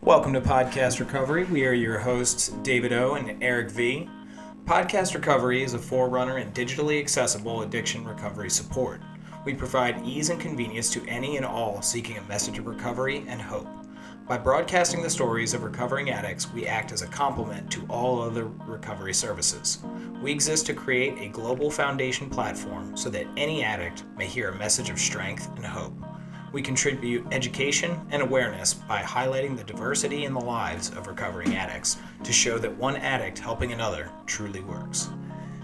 Welcome to Podcast Recovery. We are your hosts, David O. and Eric V. Podcast Recovery is a forerunner in digitally accessible addiction recovery support. We provide ease and convenience to any and all seeking a message of recovery and hope. By broadcasting the stories of recovering addicts, we act as a complement to all other recovery services. We exist to create a global foundation platform so that any addict may hear a message of strength and hope. We contribute education and awareness by highlighting the diversity in the lives of recovering addicts to show that one addict helping another truly works.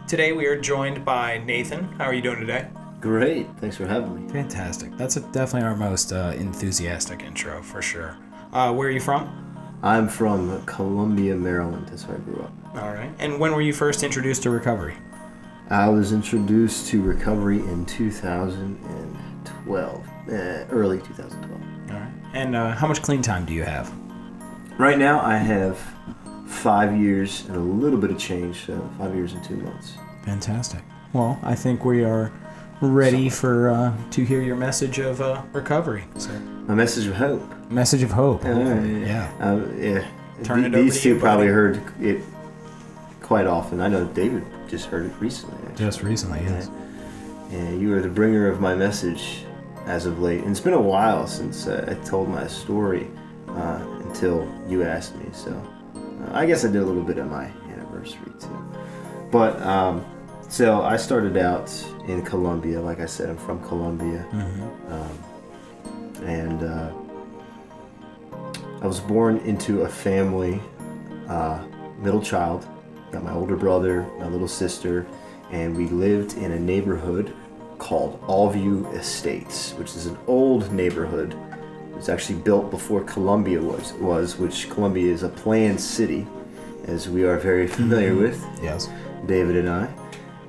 Today we are joined by Nathan. How are you doing today? Great. Thanks for having me. Fantastic. That's definitely our most enthusiastic intro for sure. Where are you from? I'm from Columbia, Maryland. That's where I grew up. All right. And when were you first introduced to recovery? I was introduced to recovery in 2012, early 2012. All right. And how much clean time do you have? Right now I have 5 years and a little bit of change, so 5 years and 2 months. Fantastic. Well, I think we are ready to hear your message of recovery. So. A message of hope. Message of hope. Yeah. Turn it over These to two you, probably buddy. heard it quite often. I know David just heard it recently. Actually. Just recently, yes. Yeah, you are the bringer of my message as of late. And it's been a while since I told my story until you asked me. So I guess I did a little bit of my anniversary too. But so I started out in Columbia. Like I said, I'm from Columbia. And I was born into a family, middle child. Got my older brother, my little sister, and we lived in a neighborhood called Allview Estates, which is an old neighborhood. It was actually built before Columbia was, which Columbia is a planned city, as we are very familiar with. Yes. David and I.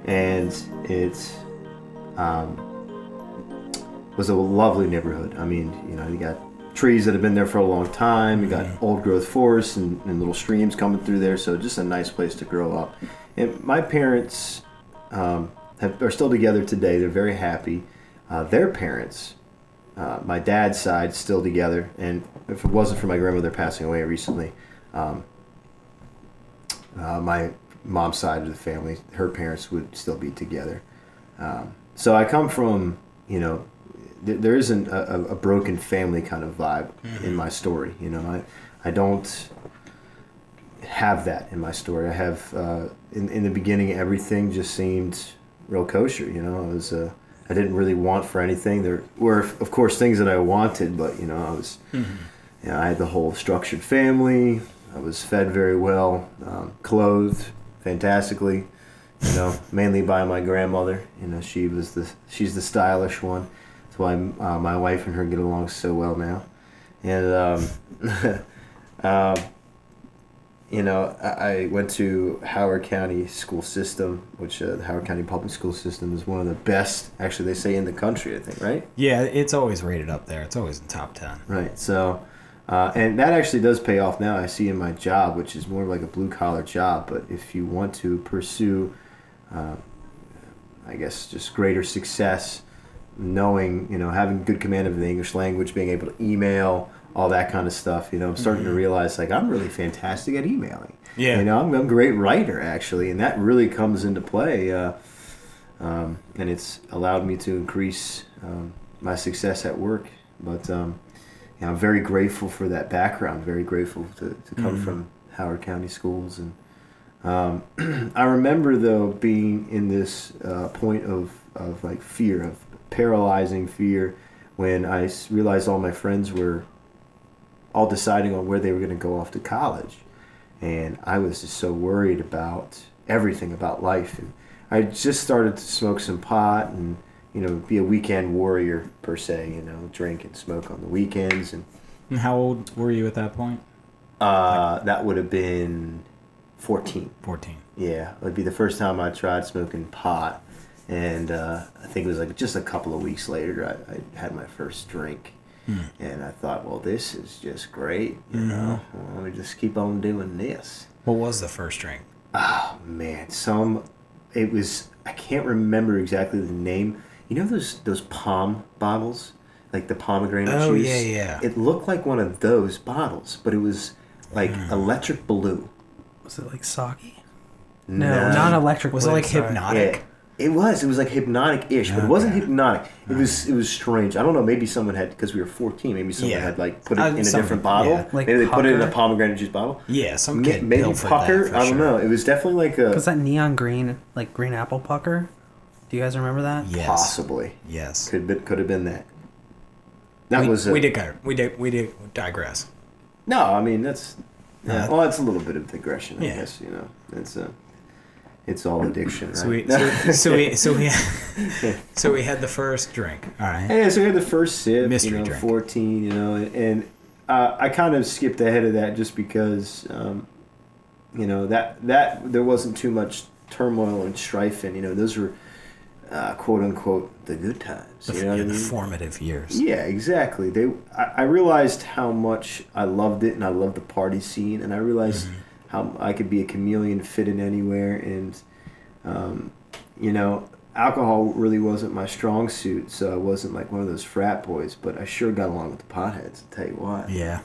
And it was a lovely neighborhood. I mean, you got trees that have been there for a long time. You got old growth forests and little streams coming through there. So just a nice place to grow up. And my parents are still together today. They're very happy. Their parents, my dad's side, still together. And if it wasn't for my grandmother passing away recently, my mom's side of the family, her parents would still be together. So I come from, there isn't a broken family kind of vibe in my story. I don't have that in my story. I have, in the beginning, everything just seemed real kosher. I didn't really want for anything. There were, of course, things that I wanted, but, I was, I had the whole structured family. I was fed very well, clothed fantastically, mainly by my grandmother. She's the stylish one. That's why my wife and her get along so well now. And I went to Howard County school system, which the Howard County public school system is one of the best, actually they say, in the country, I think, right? Yeah, it's always rated up there. It's always in top 10. Right. So, and that actually does pay off now. I see in my job, which is more like a blue-collar job, but if you want to pursue, I guess, just greater success, knowing, having good command of the English language, being able to email, all that kind of stuff, I'm starting to realize, I'm really fantastic at emailing. Yeah. I'm a great writer, actually, and that really comes into play, and it's allowed me to increase my success at work. But I'm very grateful for that background, very grateful to come from Howard County schools. And I remember, though, being in this point of fear, of paralyzing fear, when I realized all my friends were all deciding on where they were going to go off to college. And I was just so worried about everything about life. And I just started to smoke some pot and, be a weekend warrior, per se, drink and smoke on the weekends. And how old were you at that point? That would have been 14. 14. Yeah, it would be the first time I tried smoking pot. And I think it was just a couple of weeks later, I had my first drink. And I thought, well, this is just great, Well, let me just keep on doing this. What was the first drink? Oh, man. It was, I can't remember exactly the name. Those palm bottles? like the pomegranate juice. Oh, yeah. It looked like one of those bottles, but it was like electric blue. Was it like sake? No, not electric. Was blue, it like sorry. hypnotic? Yeah. It was like hypnotic-ish, but it wasn't hypnotic. It was strange. I don't know. Maybe someone had, because we were 14. Maybe someone had like put it in a different bottle. Yeah. Like maybe they put it in a pucker? pomegranate juice bottle. Yeah, some kid Maybe pilfered pucker. that for I don't know. sure. It was definitely like a Was that neon green, like green apple pucker? Do you guys remember that? Yes. possibly Yes. could have been that. That was we did digress. No, I mean that's Uh, well, it's a little bit of digression, I yeah. guess. It's all addiction, right? So we had the first drink. All right. Yeah, so we had the first sip, Mystery drink. 14, and I kind of skipped ahead of that just because, that there wasn't too much turmoil and strife in, those were, quote unquote, the good times. You know what I The mean? formative years. Yeah, exactly. I realized how much I loved it, and I loved the party scene, and I realized how I could be a chameleon, fit in anywhere, and alcohol really wasn't my strong suit, so I wasn't like one of those frat boys, but I sure got along with the potheads, I'll tell you what. Yeah.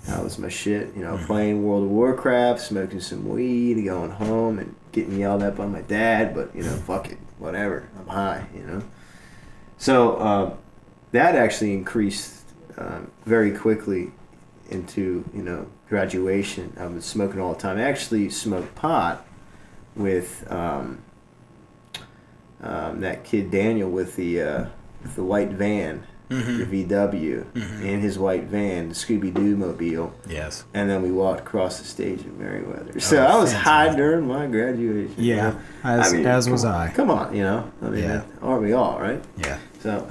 That was my shit, playing World of Warcraft, smoking some weed, going home, and getting yelled at by my dad, but, fuck it, whatever, I'm high, So, that actually increased very quickly into, graduation. I was smoking all the time. I actually smoked pot with that kid Daniel with the white van, the VW, in his white van, the Scooby-Doo mobile. Yes. And then we walked across the stage in Merriweather. So I was high during my graduation. Yeah, as was I. Come on, aren't we all, right? Yeah. So,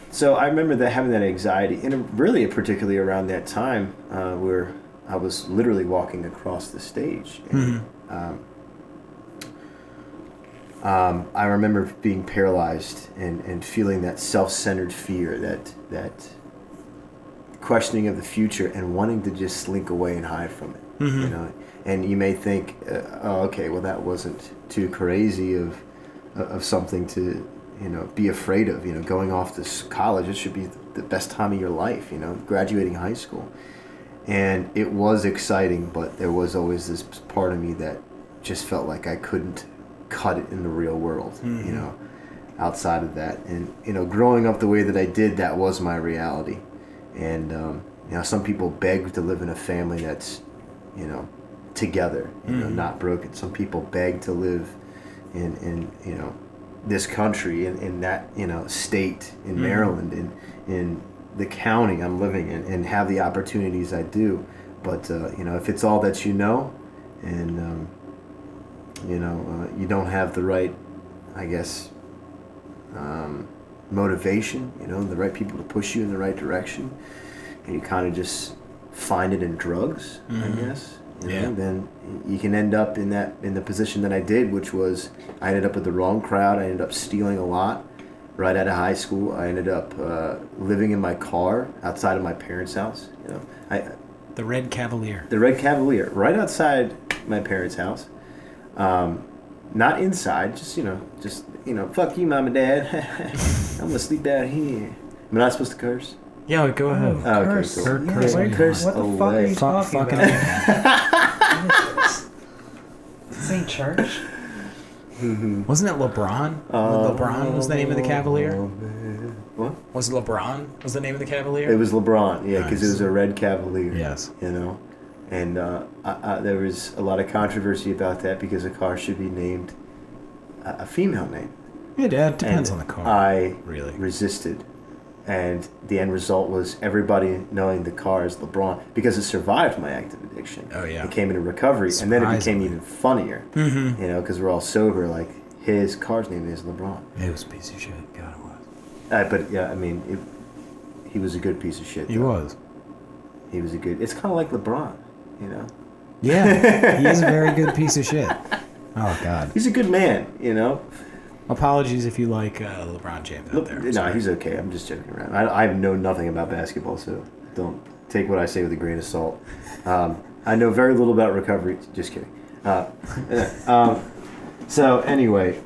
so I remember having that anxiety, and really particularly around that time where I was literally walking across the stage. And, I remember being paralyzed and feeling that self-centered fear, that questioning of the future, and wanting to just slink away and hide from it. And you may think, okay, well that wasn't too crazy of something to be afraid of. Going off to college, it should be the best time of your life. Graduating high school, and it was exciting, but there was always this part of me that just felt like I couldn't cut it in the real world. Outside of that, and growing up the way that I did, that was my reality. And some people beg to live in a family that's together, not broken. Some people beg to live in this country, in that state, in Maryland, in the county I'm living in, and have the opportunities I do. But if it's all that and you don't have the right, I guess, motivation, the right people to push you in the right direction, and you kind of just find it in drugs, I guess. Then you can end up in the position that I did, which was I ended up with the wrong crowd. I ended up stealing a lot right out of high school. I ended up living in my car outside of my parents' house. The Red Cavalier. The Red Cavalier, right outside my parents' house. Not inside, just fuck you, mom and dad. I'm gonna sleep out here. Am I not supposed to curse? Yeah, go ahead. Oh, okay, Curse. cool. Curse Yeah, away. Curse what the fuck are away. you talking Fucking about? This ain't church. Wasn't it LeBron? LeBron was the name of the Cavalier? What? Was LeBron was the name of the Cavalier? It was LeBron, yeah, because Nice. it was a red Cavalier. Yes. And there was a lot of controversy about that because a car should be named a female name. It depends And on the car. I really. resisted. And the end result was everybody knowing the car is LeBron because it survived my active addiction. Oh, yeah. It came into recovery, and then it became Surprisingly. even funnier. Because we're all sober. Like his car's name is LeBron. It was a piece of shit. God, it was. But yeah, I mean, he was a good piece of shit. He though. was. He was a good. It's kind of like LeBron, Yeah, he's a very good piece of shit. Oh, God. He's a good man, Apologies if you like LeBron James out there. I'm No, sorry. he's okay. I'm just joking around. I know nothing about basketball, so don't take what I say with a grain of salt. I know very little about recovery. Just kidding. So anyway,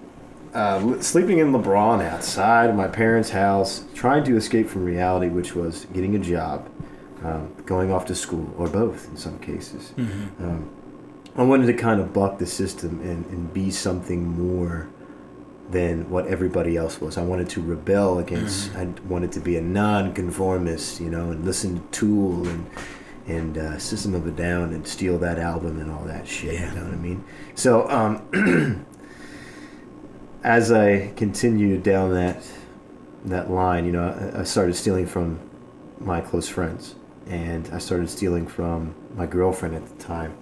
sleeping in LeBron outside my parents' house, trying to escape from reality, which was getting a job, going off to school, or both in some cases. I wanted to kind of buck the system and be something more than what everybody else was. I wanted to rebel against. I wanted to be a non-conformist, and listen to Tool and System of a Down and steal that album and all that shit. You know what I mean? So as I continued down that line, I started stealing from my close friends, and I started stealing from my girlfriend at the time,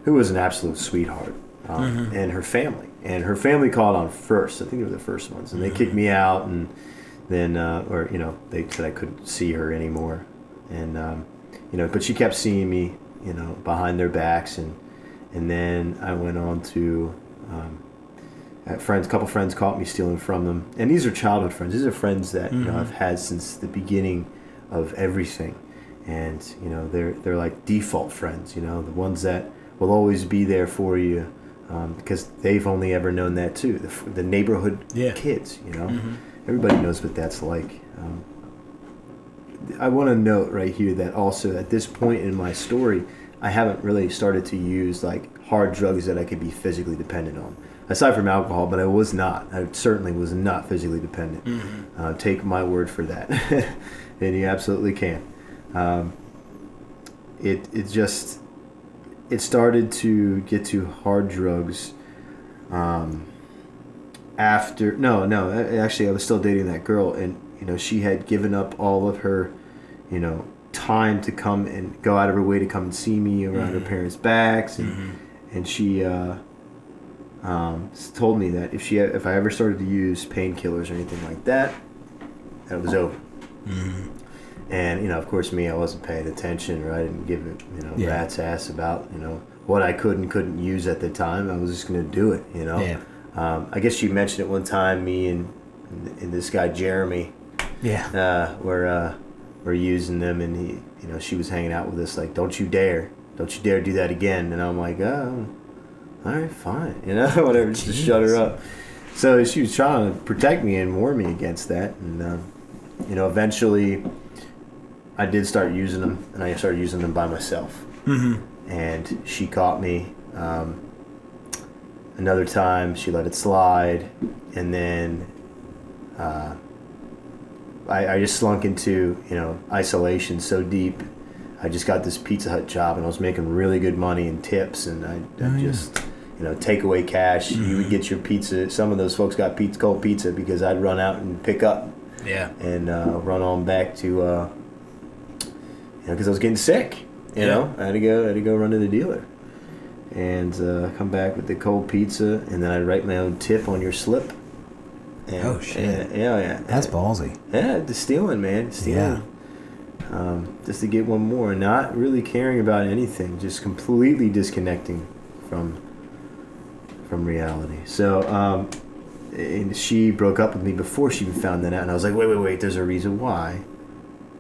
who was an absolute sweetheart, and her family. And her family called on first. I think they were the first ones. And they kicked me out, and then, they said I couldn't see her anymore. And, but she kept seeing me, behind their backs. And then I went on to, a couple friends caught me stealing from them. And these are childhood friends. These are friends that, I've had since the beginning of everything. And, they're like default friends, the ones that will always be there for you. Because they've only ever known that too, the neighborhood kids, everybody knows what that's like. I want to note right here that also at this point in my story, I haven't really started to use like hard drugs that I could be physically dependent on, aside from alcohol. But I certainly was not physically dependent. Take my word for that. And you absolutely can. It started to get to hard drugs actually I was still dating that girl, and she had given up all of her time to come and go out of her way to come and see me around her parents' backs, and she told me that if I ever started to use painkillers or anything like that it was over. And, of course, me, I wasn't paying attention, or I didn't give it, rat's ass about, what I could and couldn't use at the time. I was just going to do it, I guess you mentioned it one time, me and this guy, Jeremy, were using them, and he, she was hanging out with us like, don't you dare do that again. And I'm like, oh, all right, fine, whatever, just to shut her up. So she was trying to protect me and warn me against that. And, eventually I did start using them, and I started using them by myself. And she caught me. Another time, she let it slide, and then I just slunk into isolation so deep. I just got this Pizza Hut job, and I was making really good money in tips, and I just takeaway cash. You would get your pizza. Some of those folks got cold pizza because I'd run out and pick up. And run on back to because I was getting sick. I had to go run to the dealer, and come back with the cold pizza, and then I'd write my own tip on your slip. And, oh shit! Yeah. That's ballsy. Yeah, the stealing, man. Stealing. Yeah. Just to get one more, not really caring about anything, just completely disconnecting from reality. So, and she broke up with me before she even found that out, and I was like, wait, there's a reason why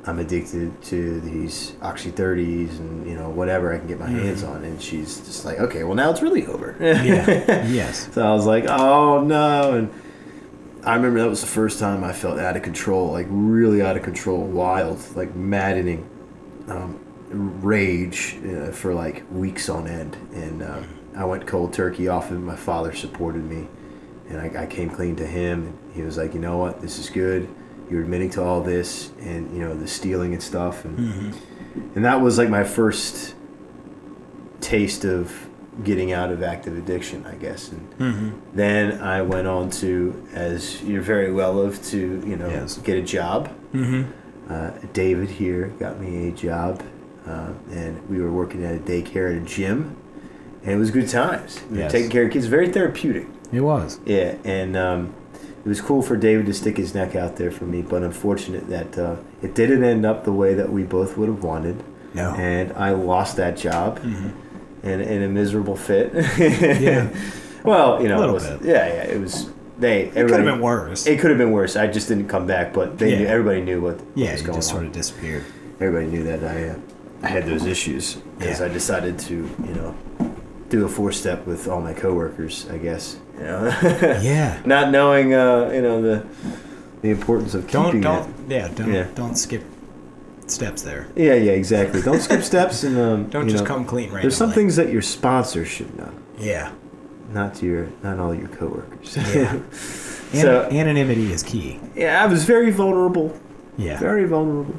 I'm addicted to these Oxy 30s and whatever I can get my hands on. And she's just like, okay, well now it's really over. Yes. So I was like, oh no. And I remember that was the first time I felt out of control, like really out of control, wild, like maddening rage for like weeks on end. And I went cold turkey off of it. My father supported me, and I came clean to him. And he was like, you know what, this is good. You're admitting to all this, and the stealing and stuff, and that was like my first taste of getting out of active addiction, I guess. And then I went on to, as you're very well of, to get a job. David here got me a job, and we were working at a daycare and a gym, and it was good times. We were taking care of kids, very therapeutic. It was. Yeah, and it was cool for David to stick his neck out there for me, but unfortunate that it didn't end up the way that we both would have wanted. No. And I lost that job in a miserable fit. Yeah. Well, a little bit. Yeah, it was. It could have been worse. It could have been worse. I just didn't come back, but they knew, everybody knew what was going on. Yeah, you just sort of disappeared. Everybody knew that I had those issues because I decided to, do a 4-step with all my coworkers, I guess. You know? Yeah. Not knowing, the importance of keeping it. Don't skip steps there. Yeah, exactly. Don't skip steps, and Don't just come clean right There's now, some like- things that your sponsor should know, Yeah. not all your coworkers. Yeah. So Anonymity is key. yeah, I was very vulnerable. Yeah. Very vulnerable.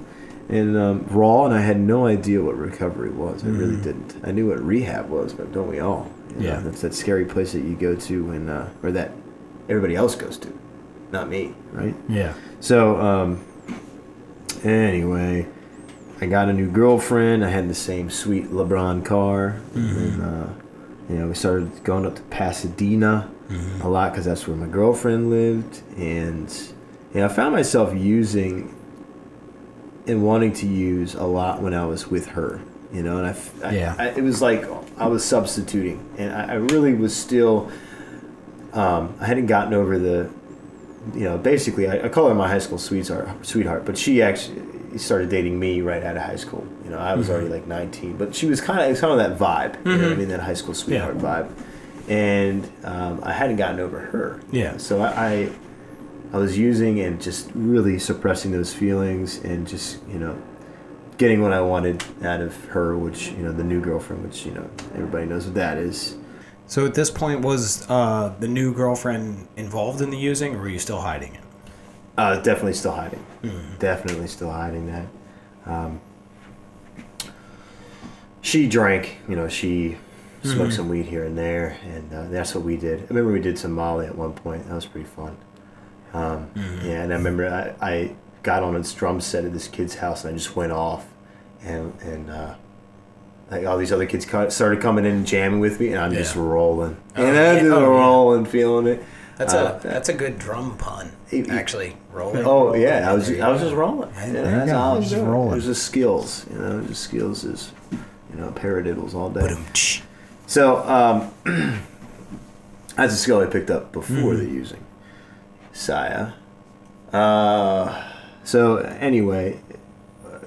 And raw, and I had no idea what recovery was. I really didn't. I knew what rehab was, but don't we all? You know, Yeah. that's that scary place that you go to when, or that everybody else goes to, not me, right? Yeah. So, anyway, I got a new girlfriend. I had the same sweet LeBron car. And, we started going up to Pasadena a lot because that's where my girlfriend lived. And, I found myself using and wanting to use a lot when I was with her, and it was like I was substituting, and I really was still, I hadn't gotten over the, basically I call her my high school sweetheart, but she actually started dating me right out of high school. I was already like 19, but she was kind of that vibe, you know what I mean, that high school sweetheart vibe, and I hadn't gotten over her. Yeah. So I was using and just really suppressing those feelings and just, getting what I wanted out of her, which, the new girlfriend, which, everybody knows what that is. So at this point, was the new girlfriend involved in the using, or were you still hiding it? Definitely still hiding. Definitely still hiding that. She drank, she smoked some weed here and there, and that's what we did. I remember we did some Molly at one point. That was pretty fun. Yeah, and I remember I got on this drum set at this kid's house, and I just went off, and like all these other kids started coming in and jamming with me, and I'm just rolling, rolling, feeling it. That's a good drum pun, actually. Rolling. Oh yeah, I was just rolling. That's all I was just doing. rolling. It was just skills, just skills is, paradiddles all day. Ba-dum-tsh. So that's a skill I picked up before the using. Saya. So anyway,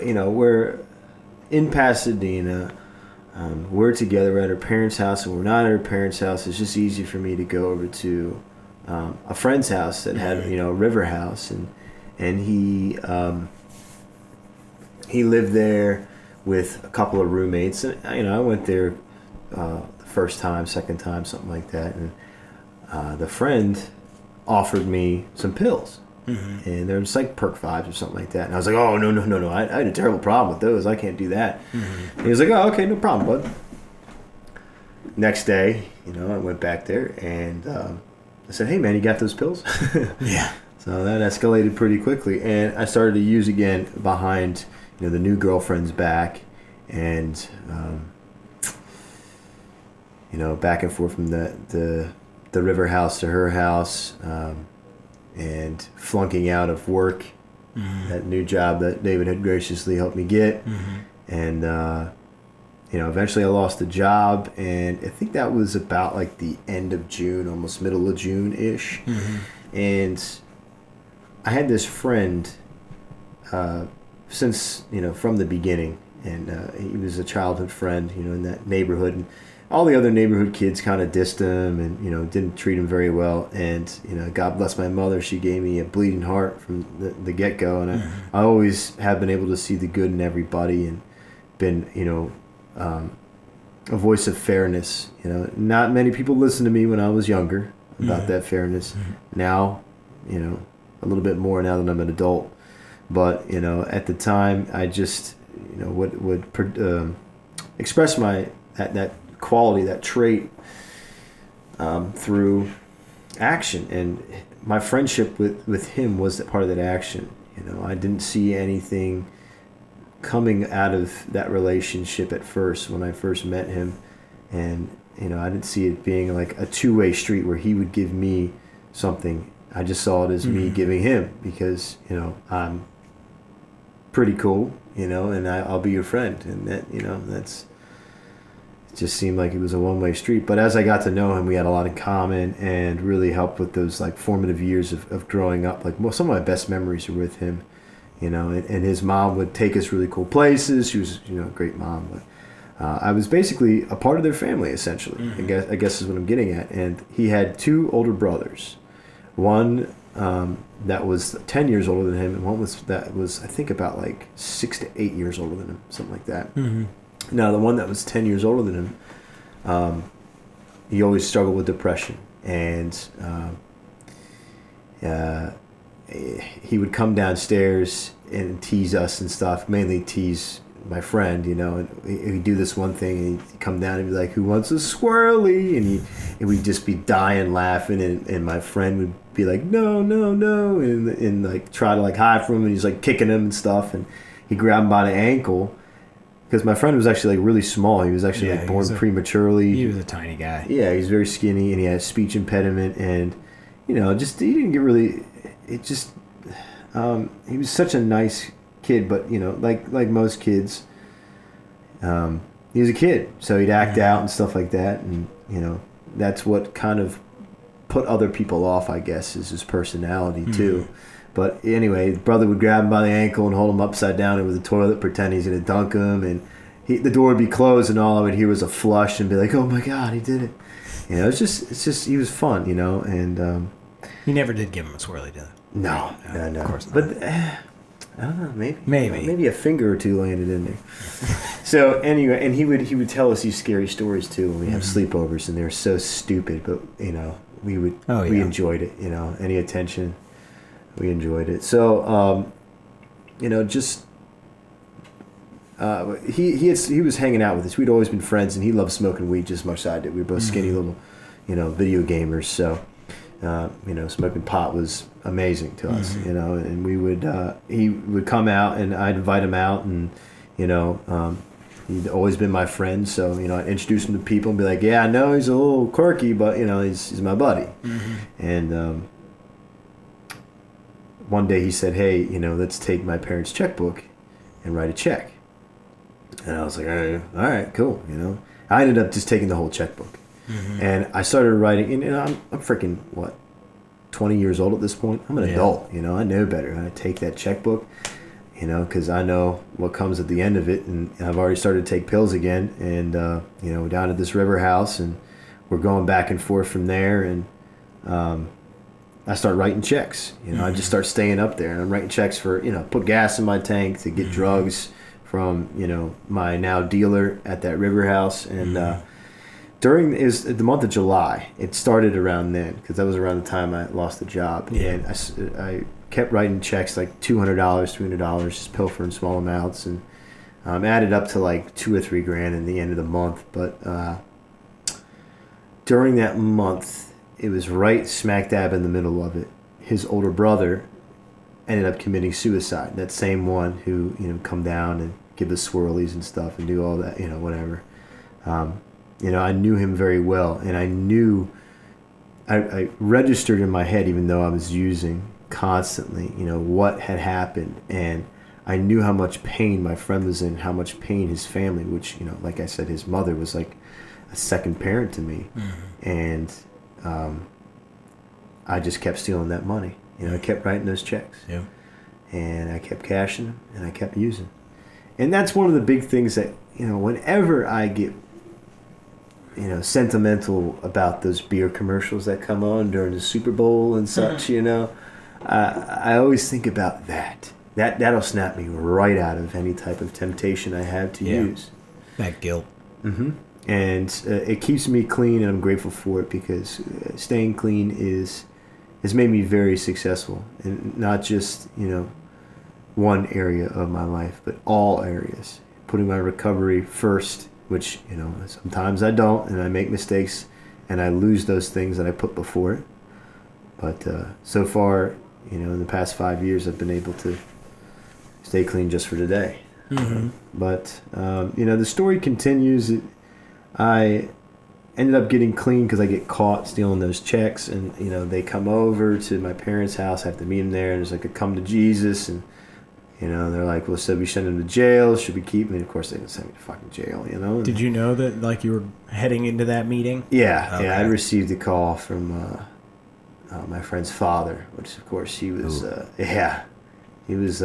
we're in Pasadena. We're together. We're at her parents' house, and we're not at her parents' house. It's just easy for me to go over to a friend's house that had, a river house, and he lived there with a couple of roommates, and I went there the first time, second time, something like that, and the friend offered me some pills, and they're just like Perk 5s or something like that, and I was like, oh no, I had a terrible problem with those. I can't do that. And he was like, oh, okay, no problem, bud. Next day, I went back there, and I said, hey man, you got those pills? Yeah. So that escalated pretty quickly, and I started to use again behind the new girlfriend's back, and back and forth from the river house to her house, and flunking out of work, that new job that David had graciously helped me get, and eventually I lost the job, and I think that was about like the end of June, almost middle of June-ish, and I had this friend since from the beginning, and he was a childhood friend in that neighborhood, and all the other neighborhood kids kind of dissed him and didn't treat him very well, and God bless my mother, she gave me a bleeding heart from the get-go, and I always have been able to see the good in everybody and been a voice of fairness. Not many people listened to me when I was younger about that fairness. Now, a little bit more now that I'm an adult. But, at the time, I just, would express that quality, that trait through action. And my friendship with him was part of that action. I didn't see anything coming out of that relationship at first when I first met him, and I didn't see it being like a two-way street where he would give me something. I just saw it as me giving him, because I'm pretty cool, and I'll be your friend, and that that's it. Just seemed like it was a one-way street. But as I got to know him, we had a lot in common, and really helped with those like formative years of growing up. Like some of my best memories are with him. And his mom would take us really cool places. She was, a great mom. I was basically a part of their family, essentially. I guess is what I'm getting at. And he had 2 older brothers. One that was 10 years older than him, and one that was I think about like 6 to 8 years older than him, something like that. Now the one that was 10 years older than him, he always struggled with depression, and he would come downstairs and tease us and stuff, mainly tease my friend, and he'd do this one thing, and he'd come down and be like, "Who wants a swirly?" And we'd just be dying laughing, and my friend would be like, "No, no, no," and like try to like hide from him, and he's like kicking him and stuff, and he grabbed him by the ankle, because my friend was actually like really small. He was actually like born prematurely. He was a tiny guy. Yeah, he was very skinny, and he had a speech impediment, and just he didn't get really. It just he was such a nice kid, but like most kids, he was a kid, so he'd act out and stuff like that, and that's what kind of put other people off, I guess, is his personality too. But anyway, his brother would grab him by the ankle and hold him upside down over the toilet, pretend he's gonna dunk him, and the door would be closed, and all I would hear was a flush, and be like, "Oh my God, he did it!" It's just he was fun, and You never did give him a swirly, did you? no, of course not. But I don't know, maybe a finger or two landed in there. So anyway, and he would tell us these scary stories too when we have sleepovers, and they're so stupid, but we enjoyed it. Any attention, we enjoyed it. So just he was hanging out with us. We'd always been friends, and he loved smoking weed just as much as I did. We were both skinny little video gamers, so. Smoking pot was amazing to us, and we would, he would come out, and I'd invite him out, and, he'd always been my friend. So, I'd introduce him to people and be like, "Yeah, I know he's a little quirky, but, he's my buddy." And, one day he said, "Hey, let's take my parents' checkbook and write a check." And I was like, "All right, cool." I ended up just taking the whole checkbook. And I started writing, and I'm freaking, 20 years old at this point. I'm an adult, I know better. I take that checkbook, because I know what comes at the end of it, and I've already started to take pills again, and, we're down at this river house, and we're going back and forth from there, and I start writing checks. I just start staying up there, and I'm writing checks for, put gas in my tank to get drugs from, my now dealer at that river house, and during the month of July, it started around then, because that was around the time I lost the job. Yeah. And I kept writing checks like $200, $300, just pilfering small amounts, and added up to like $2 or $3 grand in the end of the month. But during that month, it was right smack dab in the middle of it. His older brother ended up committing suicide. That same one who come down and give the swirlies and stuff and do all that, whatever. I knew him very well, and I knew I registered in my head, even though I was using constantly, what had happened, and I knew how much pain my friend was in, how much pain his family, which, like I said, his mother was like a second parent to me, and I just kept stealing that money. I kept writing those checks, and I kept cashing them, and I kept using, and that's one of the big things that whenever I get sentimental about those beer commercials that come on during the Super Bowl and such, I always think about that. That'll snap me right out of any type of temptation I have to use. That guilt. And it keeps me clean, and I'm grateful for it, because staying clean has made me very successful, and not just one area of my life, but all areas. Putting my recovery first, which sometimes I don't, and I make mistakes, and I lose those things that I put before it. But so far, in the past 5 years, I've been able to stay clean just for today. But the story continues. I ended up getting clean because I get caught stealing those checks, and they come over to my parents' house. I have to meet them there, and there's like a come to Jesus, and they're like, "Well, should we send him to jail? Should we keep him?" And of course, they didn't send me to fucking jail, Did you know that, like, you were heading into that meeting? Yeah, okay. I received a call from my friend's father, which of course he was, he was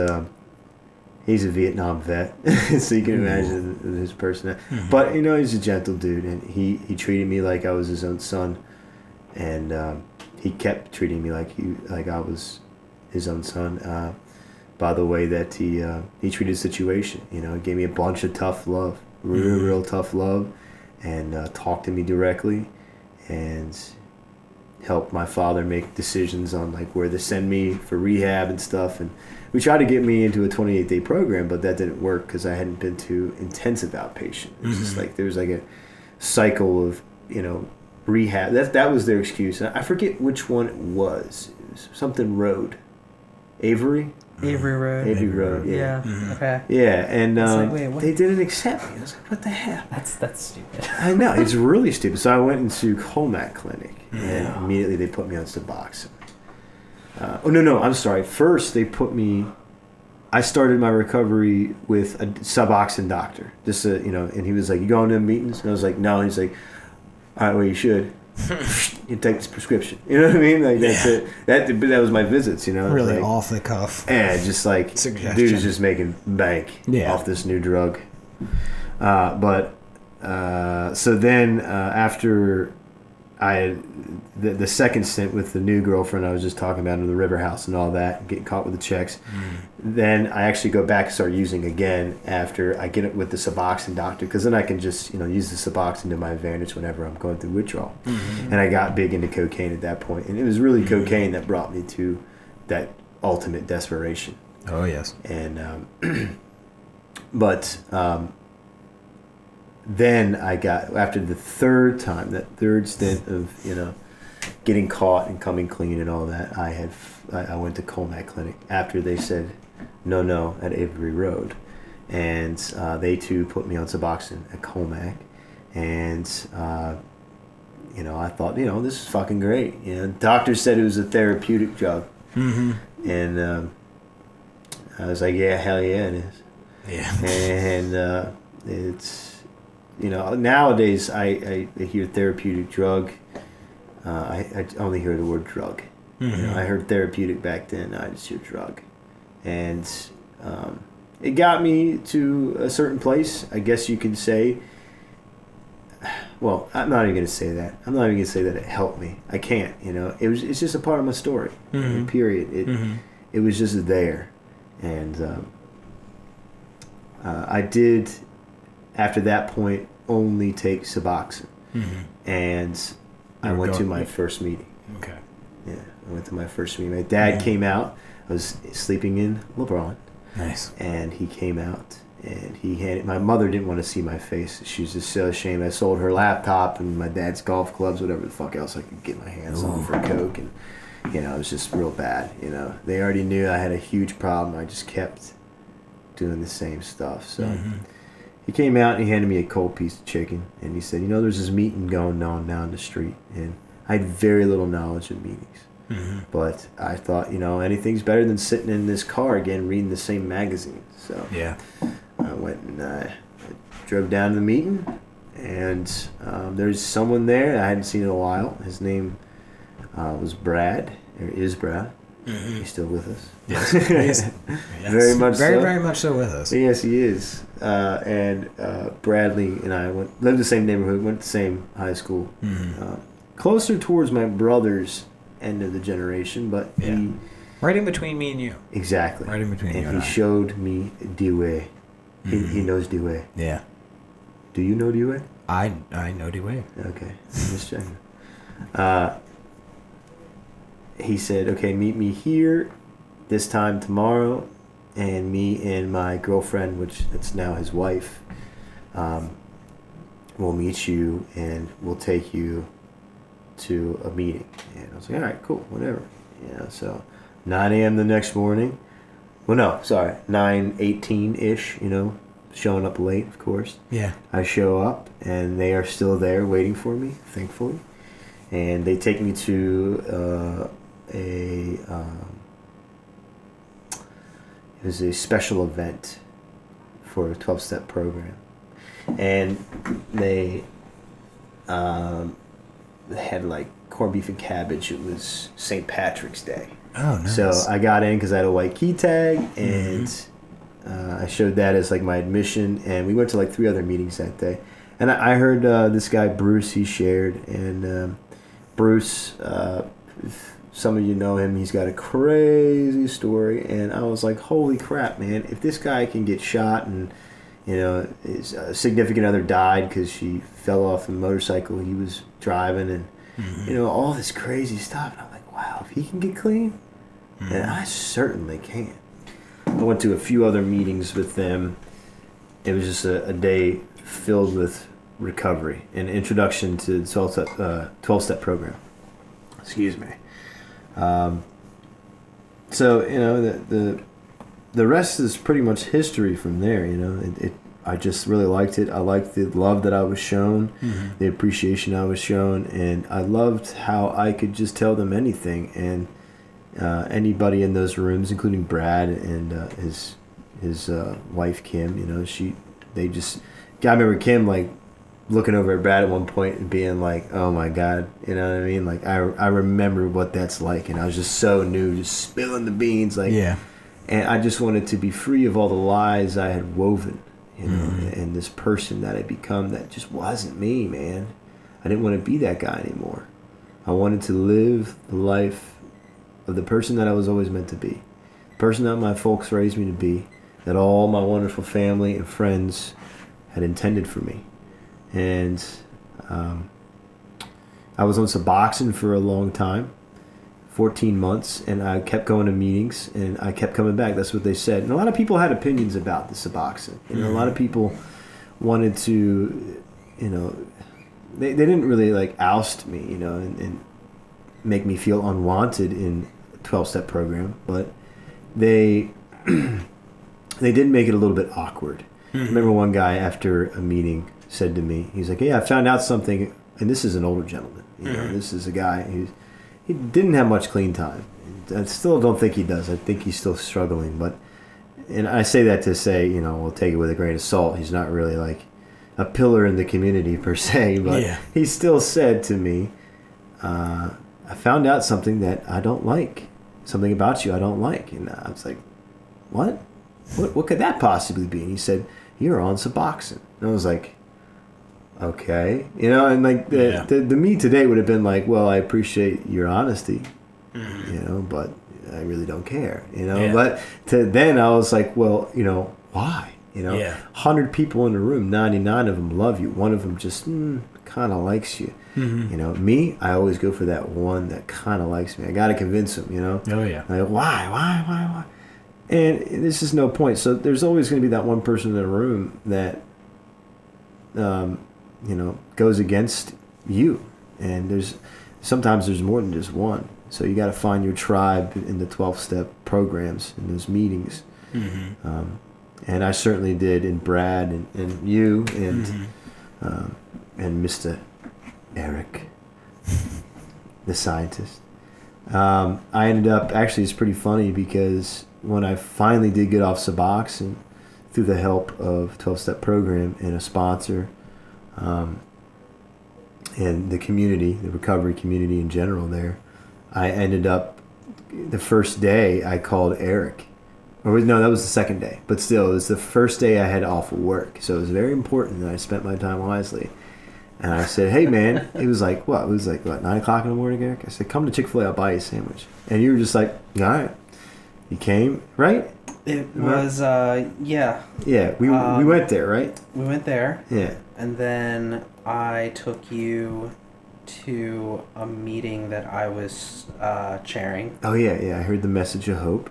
He's a Vietnam vet, so you can imagine his person. Mm-hmm. But he's a gentle dude, and he treated me like I was his own son, and he kept treating me like I was his own son. By the way that he treated the situation, he gave me a bunch of tough love, real tough love, and talked to me directly, and helped my father make decisions on like where to send me for rehab and stuff. And we tried to get me into a 28-day program, but that didn't work because I hadn't been to intensive outpatient. It's just like there was like a cycle of rehab. That was their excuse. I forget which one it was. It was something road, Avery Road. Yeah. Mm-hmm. Okay. Yeah, and wait, they didn't accept me. I was like, what the hell? That's stupid. I know, it's really stupid. So I went into Colmac Clinic, and immediately they put me on Suboxone. No, I'm sorry. First, I started my recovery with a Suboxone doctor. Just and he was like, "You going to meetings?" And I was like, "No." And he's like, "All right, well, you should. You take this prescription." You know what I mean? Like that's it. That was my visits. Really like, off the cuff. Yeah, just like dude is just making bank off this new drug. So then after the second stint with the new girlfriend I was just talking about in the River House and all that, getting caught with the checks, then I actually go back and start using again after I get it with the Suboxone doctor, because then I can just use the Suboxone to my advantage whenever I'm going through withdrawal. And I got big into cocaine at that point, and it was really cocaine that brought me to that ultimate desperation. Oh yes. And then I got, after the third stint of getting caught and coming clean and all that, I went to Colmac Clinic after they said no at Avery Road, and they too put me on Suboxone at Colmac, and I thought this is fucking great. Doctors said it was a therapeutic drug, and I was like, yeah, hell yeah, it is. Yeah. And it's nowadays I hear therapeutic drug. I only hear the word drug. I heard therapeutic back then. I just hear drug, and it got me to a certain place, I guess you could say. Well, I'm not even going to say that. I'm not even going to say that it helped me. I can't. It's just a part of my story. Period. It was just there, and I did. After that point, only take Suboxone, and I went to my first meeting. Okay. Yeah, I went to my first meeting. My dad came out. I was sleeping in LeBron. Nice. And he came out, and he handed. My mother didn't want to see my face. She was just so ashamed. I sold her laptop and my dad's golf clubs, whatever the fuck else I could get my hands on for coke, and it was just real bad. They already knew I had a huge problem. I just kept doing the same stuff. So. He came out and he handed me a cold piece of chicken, and he said, there's this meeting going on down the street, and I had very little knowledge of meetings, but I thought, anything's better than sitting in this car again reading the same magazine. So yeah, I went and I drove down to the meeting, and there's someone there I hadn't seen in a while. His name was Brad, or is Brad. He's still with us. Yes. Yes. Very much so. Very much so with us. Yes, he is. And Bradley and I lived in the same neighborhood, went to the same high school. Closer towards my brother's end of the generation, but he... Right in between me and you. Exactly. Right in between you and I. And he showed me Dewey. He knows Dewey. Yeah. Do you know Dewey? I know Dewey. Okay. I'm just checking. He said, okay, meet me here this time tomorrow, and me and my girlfriend, which it's now his wife, will meet you, and we'll take you to a meeting. And I was like, all right, cool, whatever. So 9 a.m. the next morning. Well, no, sorry, 9:18-ish, showing up late, of course. Yeah. I show up, and they are still there waiting for me, thankfully. And they take me to... it was a special event for a 12-step program, and they had like corned beef and cabbage. It was St. Patrick's Day. Oh, nice. So I got in because I had a white key tag, and I showed that as like my admission, and we went to like 3 other meetings that day. And I heard this guy Bruce, he shared, and Bruce, if some of you know him, he's got a crazy story, and I was like, holy crap, man! If this guy can get shot, and his significant other died because she fell off the motorcycle he was driving, and all this crazy stuff, and I'm like, wow, if he can get clean, then I certainly can. I went to a few other meetings with them. It was just a day filled with recovery and introduction to the 12-step program. Excuse me. So the rest is pretty much history from there. I just really liked it. I liked the love that I was shown, the appreciation I was shown, and I loved how I could just tell them anything. And anybody in those rooms, including Brad and his wife Kim, I remember Kim like looking over at Brad at one point and being like, "Oh my God," you know what I mean? Like I remember what that's like, and I was just so new, just spilling the beans, like, yeah. And I just wanted to be free of all the lies I had woven, and this person that I become that just wasn't me, man. I didn't want to be that guy anymore. I wanted to live the life of the person that I was always meant to be, the person that my folks raised me to be, that all my wonderful family and friends had intended for me. And I was on Suboxone for a long time, 14 months, and I kept going to meetings, and I kept coming back. That's what they said. And a lot of people had opinions about the Suboxone. A lot of people wanted to, they didn't really like oust me, and make me feel unwanted in a 12-step program, but they did make it a little bit awkward. I remember one guy after a meeting said to me, he's like, "Hey, I found out something," and this is an older gentleman. This is a guy he didn't have much clean time. I still don't think he does. I think he's still struggling. And I say that to say, we'll take it with a grain of salt. He's not really like a pillar in the community per se, but he still said to me, "I found out something that I don't like. Something about you I don't like." And I was like, "What? What could that possibly be?" And he said, "You're on Suboxone." And I was like, okay, and like the me today would have been like, well, I appreciate your honesty, but I really don't care, But to then I was like, well, why? 100 people in the room, 99 of them love you. One of them just kind of likes you. Me, I always go for that one that kind of likes me. I got to convince him, Oh yeah. Like, why? And this is no point. So there's always going to be that one person in the room that goes against you, and sometimes there's more than just one. So you got to find your tribe in the 12-step programs, in those meetings. And I certainly did in Brad and you and Mr. Eric, the scientist. I ended up, actually, it's pretty funny because when I finally did get off Suboxone through the help of 12-step program and a sponsor, and the community, the recovery community in general there, I ended up, the first day I called Eric. No, that was the second day. But still, it was the first day I had off of work. So it was very important that I spent my time wisely. And I said, "Hey, man." It was like, what? It was like, 9 o'clock in the morning, Eric? I said, "Come to Chick-fil-A, I'll buy you a sandwich." And you were just like, "All right." You came, right? It was, yeah. Yeah, we went there, right? We went there. Yeah. And then I took you to a meeting that I was chairing. Oh, yeah. I heard the message of hope.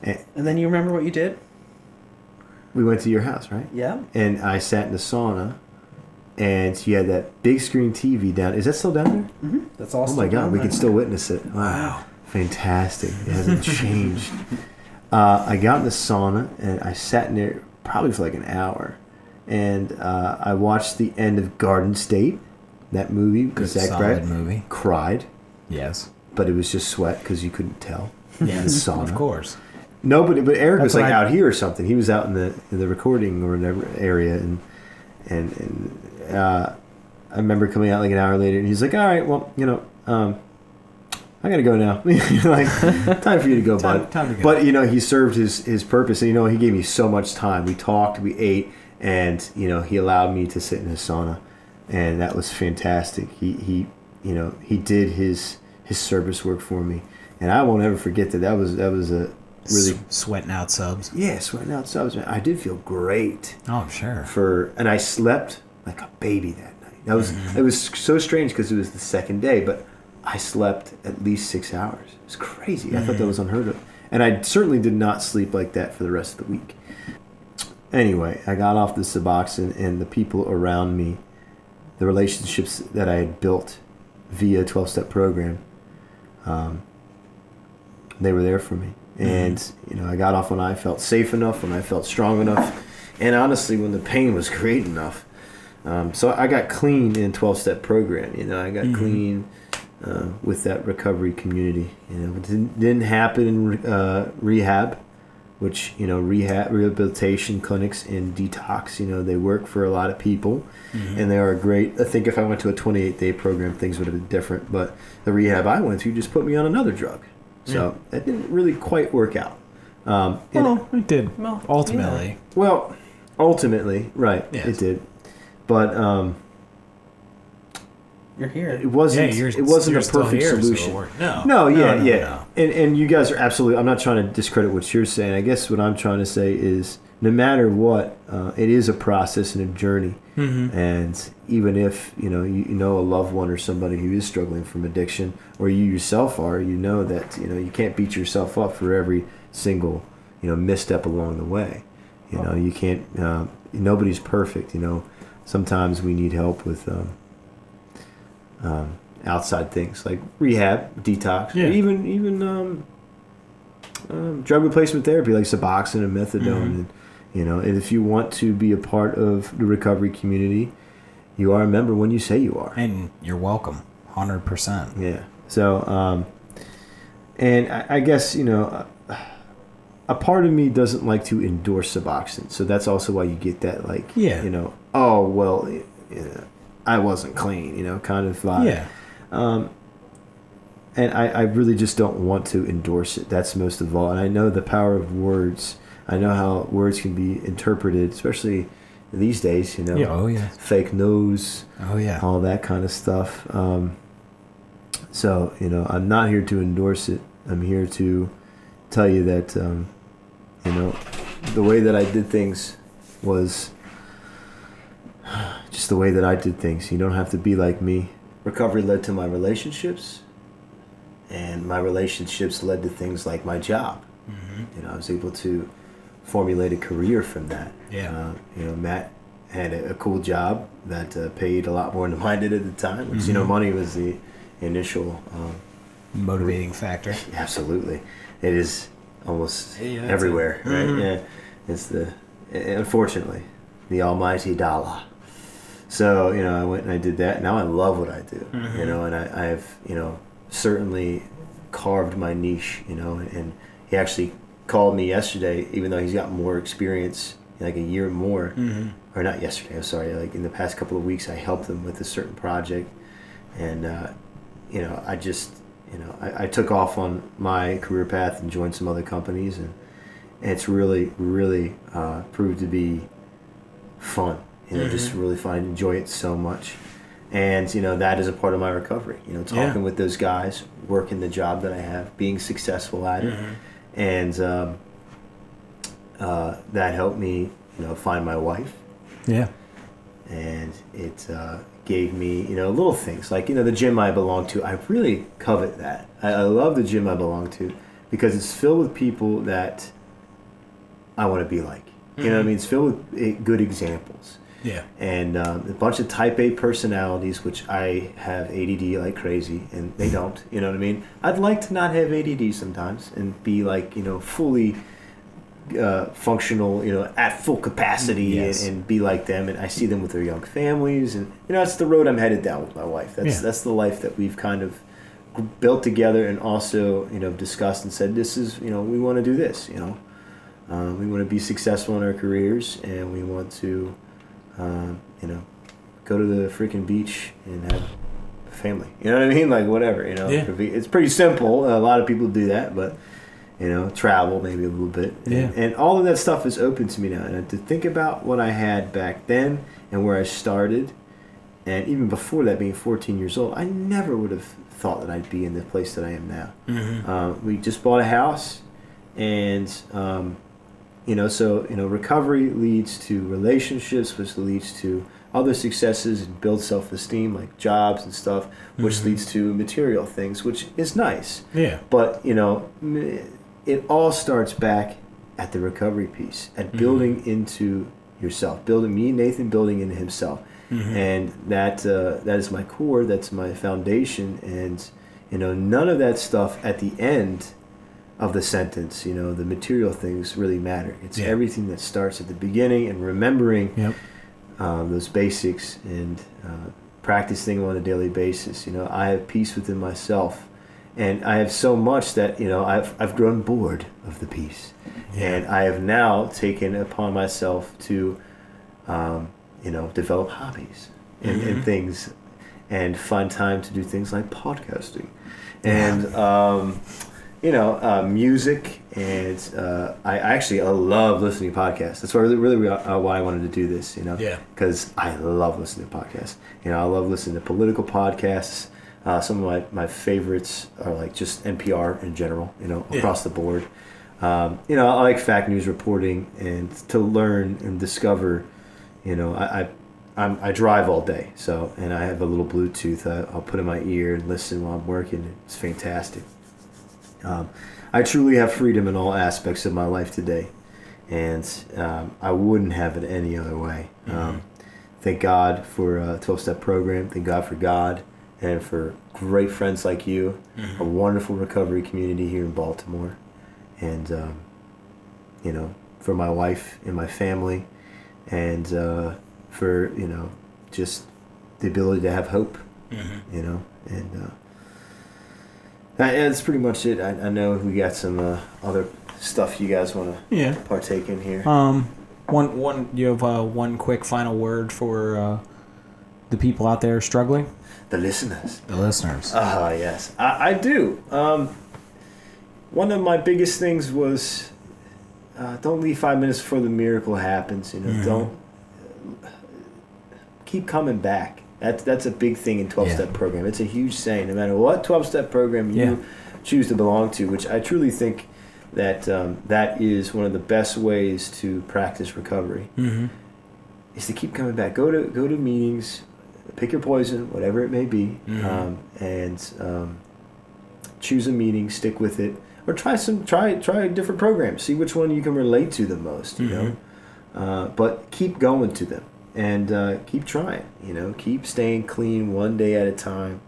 And then you remember what you did? We went to your house, right? Yeah. And I sat in the sauna, and you had that big screen TV down. Is that still down there? Mm-hmm. That's all. Oh my God, we can still witness it. Wow. Fantastic. It hasn't changed. I got in the sauna, and I sat in there probably for like an hour. And I watched the end of Garden State, that movie. Good, Zach solid movie. Cried. Yes. But it was just sweat because you couldn't tell. Yeah, in the sauna. Of course. No, but Eric was like out here or something. He was out in the recording or whatever area, and I remember coming out like an hour later, and he's like, "All right, well, I gotta go now. Like, time for you to go, bud. Time to go. But, he served his purpose. And, he gave me so much time. We talked, we ate, and, he allowed me to sit in his sauna. And that was fantastic. He did his service work for me. And I won't ever forget that. That was a really... Sweating out subs. Yeah, sweating out subs, man. I did feel great. Oh, sure. And I slept like a baby that night. It was so strange because it was the second day, but I slept at least 6 hours. It was crazy. I thought that was unheard of. And I certainly did not sleep like that for the rest of the week. Anyway, I got off the Suboxone, and the people around me, the relationships that I had built via 12-step program, they were there for me. And, I got off when I felt safe enough, when I felt strong enough, and honestly, when the pain was great enough. So I got clean in 12-step program. I got clean with that recovery community. It didn't happen in rehab, which, rehabilitation clinics and detox, they work for a lot of people, and they are great. I think if I went to a 28-day program, things would have been different. But the rehab I went to just put me on another drug. So that didn't really quite work out. It did. Ultimately. Yeah. Well, ultimately, right, yes. It did. But you're here. It wasn't. It wasn't a perfect solution. So no. And you guys are absolutely. I'm not trying to discredit what you're saying. I guess what I'm trying to say is, no matter what, it is a process and a journey. And even if you know a loved one or somebody who is struggling from addiction, or you yourself are, that you can't beat yourself up for every single misstep along the way. You can't. Nobody's perfect. Sometimes we need help with outside things like rehab, detox, or even drug replacement therapy like Suboxone and methadone. And if you want to be a part of the recovery community, you are a member when you say you are, and you're welcome, 100%. Yeah. So, and I guess a part of me doesn't like to endorse Suboxone, so that's also why you get that oh well, I wasn't clean, kind of vibe. Yeah. And I really just don't want to endorse it. That's most of all. And I know the power of words. I know how words can be interpreted, especially these days, fake news, all that kind of stuff. So, I'm not here to endorse it. I'm here to tell you that, the way that I did things was just the way that I did things. You don't have to be like me. Recovery led to my relationships, and my relationships led to things like my job. I was able to formulate a career from that. Yeah. Matt had a cool job that paid a lot more than mine did at the time, which, money was the initial motivating factor. Absolutely. It is almost everywhere, right? Yeah. It's unfortunately, the almighty dollar. So, I went and I did that. Now I love what I do, and I've, certainly carved my niche, and he actually called me yesterday, even though he's got more experience, like a year more, or not yesterday, I'm sorry, like in the past couple of weeks, I helped him with a certain project, and, I just, I took off on my career path and joined some other companies, and it's really, really proved to be fun. Just really fun. I enjoy it so much. And, that is a part of my recovery. Talking with those guys, working the job that I have, being successful at it. And that helped me, find my wife. Yeah. And it gave me, little things. Like, the gym I belong to, I really covet that. I love the gym I belong to because it's filled with people that I want to be like. You know what I mean? It's filled with good examples. Yeah. And a bunch of type A personalities, which I have ADD like crazy, and they don't. You know what I mean? I'd like to not have ADD sometimes and be like, fully functional, at full capacity, and be like them. And I see them with their young families, and that's the road I'm headed down with my wife. That's the life that we've kind of built together, and also discussed and said, this is we want to do this. We want to be successful in our careers, and we want to. Go to the freaking beach and have family. You know what I mean? Like whatever, you know. Yeah. It's pretty simple. A lot of people do that, but you know, travel maybe a little bit. Yeah. And all of that stuff is open to me now. And to think about what I had back then and where I started, and even before that, being 14 years old, I never would have thought that I'd be in the place that I am now. Mm-hmm. We just bought a house, and you know, so you know, recovery leads to relationships, which leads to other successes and build self-esteem, like jobs and stuff, which Mhm. leads to material things, which is nice. Yeah. But you know, it all starts back at the recovery piece, at building into yourself, building me, Nathan, building into himself. Mhm. And that is my core, that's my foundation. And you know, none of that stuff at the end of the sentence, you know, the material things really matter. It's everything that starts at the beginning, and remembering Yep. those basics, and practicing on a daily basis. You know, I have peace within myself, and I have so much that, you know, I've grown bored of the peace. And I have now taken upon myself to you know, develop hobbies and things, and find time to do things like podcasting and you know, music. And I love listening to podcasts. That's why why I wanted to do this, you know, because I love listening to podcasts. You know, I love listening to political podcasts. Some of my favorites are like just NPR in general, you know, across the board. You know, I like fact news reporting, and to learn and discover. You know, I drive all day, so, and I have a little Bluetooth I'll put in my ear and listen while I'm working. It's fantastic. I truly have freedom in all aspects of my life today, and I wouldn't have it any other way. Thank God for a 12-step program. Thank God for God, and for great friends like you, a wonderful recovery community here in Baltimore, and you know, for my wife and my family. And for, you know, just the ability to have hope, you know, and that's pretty much it. I know we got some other stuff you guys want to partake in here. You have one quick final word for the people out there struggling? The listeners. The listeners. Yes, I do. One of my biggest things was, don't leave 5 minutes before the miracle happens. You know, don't keep coming back. That's a big thing in 12-step program. It's a huge saying. No matter what 12-step program you choose to belong to, which I truly think that that is one of the best ways to practice recovery, is to keep coming back. Go to meetings, pick your poison, whatever it may be, and choose a meeting, stick with it. Or try a different program. See which one you can relate to the most. You know, but keep going to them, and keep trying. You know, keep staying clean one day at a time,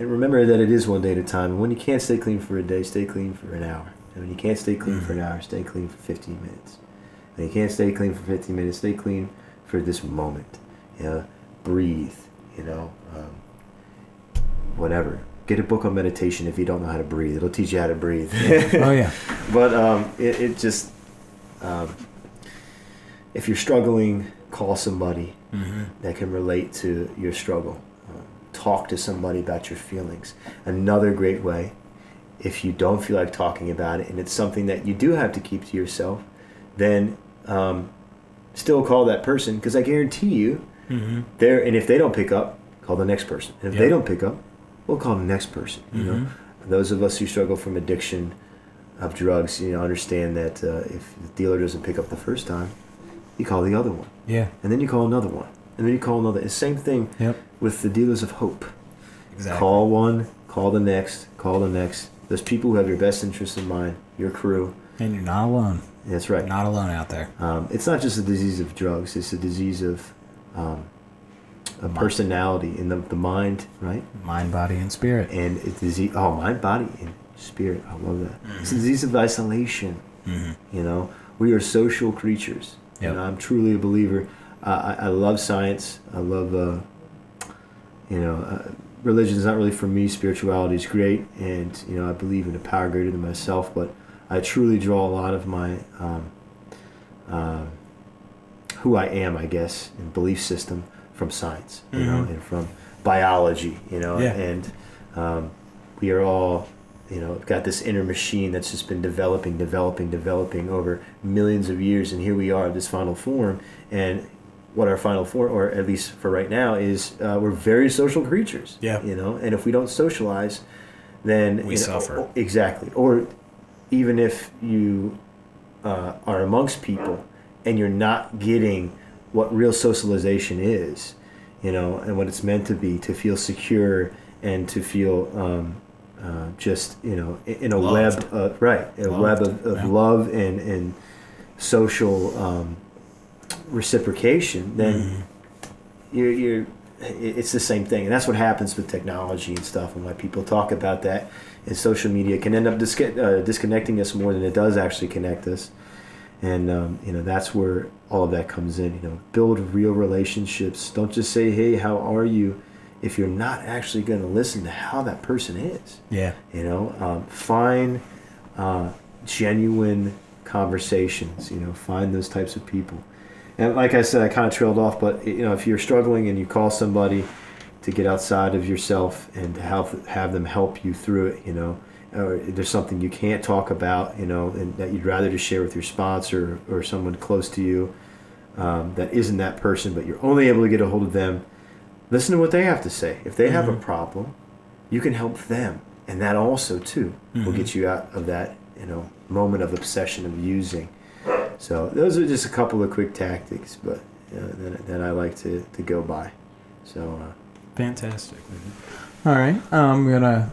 and remember that it is one day at a time. And when you can't stay clean for a day, stay clean for an hour. And when you can't stay clean for an hour, stay clean for 15 minutes. And you can't stay clean for 15 minutes, stay clean for this moment. You know, breathe. You know, whatever. Get a book on meditation if you don't know how to breathe. It'll teach you how to breathe. Oh, yeah. But it just, if you're struggling, call somebody that can relate to your struggle. Talk to somebody about your feelings. Another great way, if you don't feel like talking about it, and it's something that you do have to keep to yourself, then still call that person, because I guarantee you, and if they don't pick up, call the next person. And if they don't pick up, we'll call the next person. You know, those of us who struggle from addiction of drugs, you know, understand that if the dealer doesn't pick up the first time, you call the other one. Yeah. And then you call another one, and then you call another. It's the same thing with the dealers of hope. Exactly. Call one, call the next, call the next. Those people who have your best interests in mind, your crew. And you're not alone. That's right. You're not alone out there. It's not just a disease of drugs. It's a disease of a personality in the mind, right? Mind, body, and spirit. And it's disease. Oh, mind, body, and spirit. I love that. It's a disease of isolation. You know, we are social creatures. And I'm truly a believer. I love science. I love, religion is not really for me. Spirituality is great, and you know, I believe in a power greater than myself. But I truly draw a lot of my who I am, I guess, and belief system from science, you know, and from biology, you know, Yeah. and we are all, you know, got this inner machine that's just been developing over millions of years, and here we are, this final form, and what our final form, or at least for right now, is we're very social creatures. Yeah. You know, and if we don't socialize, then We suffer. Exactly. Or even if you are amongst people and you're not getting what real socialization is, you know, and what it's meant to be, to feel secure and to feel just, you know, in a Loved. web, a web of love and social reciprocation, then you're it's the same thing. And that's what happens with technology and stuff, and why people talk about that. And social media can end up disconnecting us more than it does actually connect us. And you know, that's where all of that comes in. You know, build real relationships. Don't just say, "Hey, how are you?" if you're not actually going to listen to how that person is. Yeah. You know, find genuine conversations. You know, find those types of people. And like I said, I kind of trailed off, but you know, if you're struggling and you call somebody to get outside of yourself and to have them help you through it, you know, or there's something you can't talk about, you know, and that you'd rather just share with your sponsor or someone close to you that isn't that person, but you're only able to get a hold of them, listen to what they have to say. If they have a problem, you can help them. And that also, too, will get you out of that, you know, moment of obsession of using. So those are just a couple of quick tactics, but that I like to go by. So Fantastic. All right. I'm going to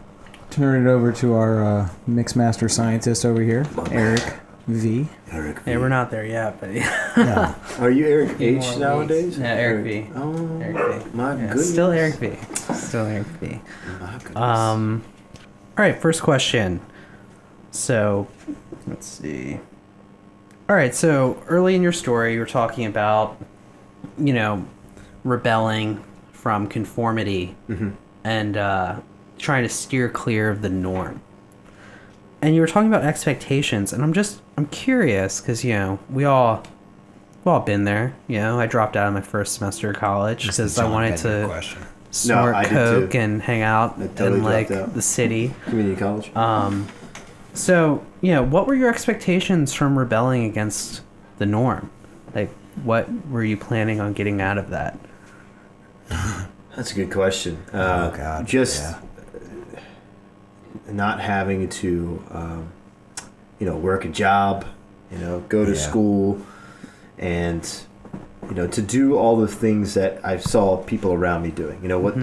turn it over to our mix master scientist over here, Eric V. Eric V. Yeah, we're not there yet, but Yeah. Are you Eric Few H more nowadays? weeks. Yeah, Eric V. Oh, Eric V. my Yeah, goodness. still Eric V. Still Eric V. My goodness. All right, first question. So, let's see. All right, so early in your story, you were talking about, you know, rebelling from conformity and trying to steer clear of the norm. And you were talking about expectations, and I'm curious because, you know, we've all been there. You know, I dropped out of my first semester of college because I wanted to snort I did coke too. and hang out I totally in like dropped out. the city. Community college. So, you know, what were your expectations from rebelling against the norm? Like, what were you planning on getting out of that? That's a good question. Oh, God. Just Yeah. not having to, you know, work a job, you know, go to school, and you know, to do all the things that I saw people around me doing. You know, what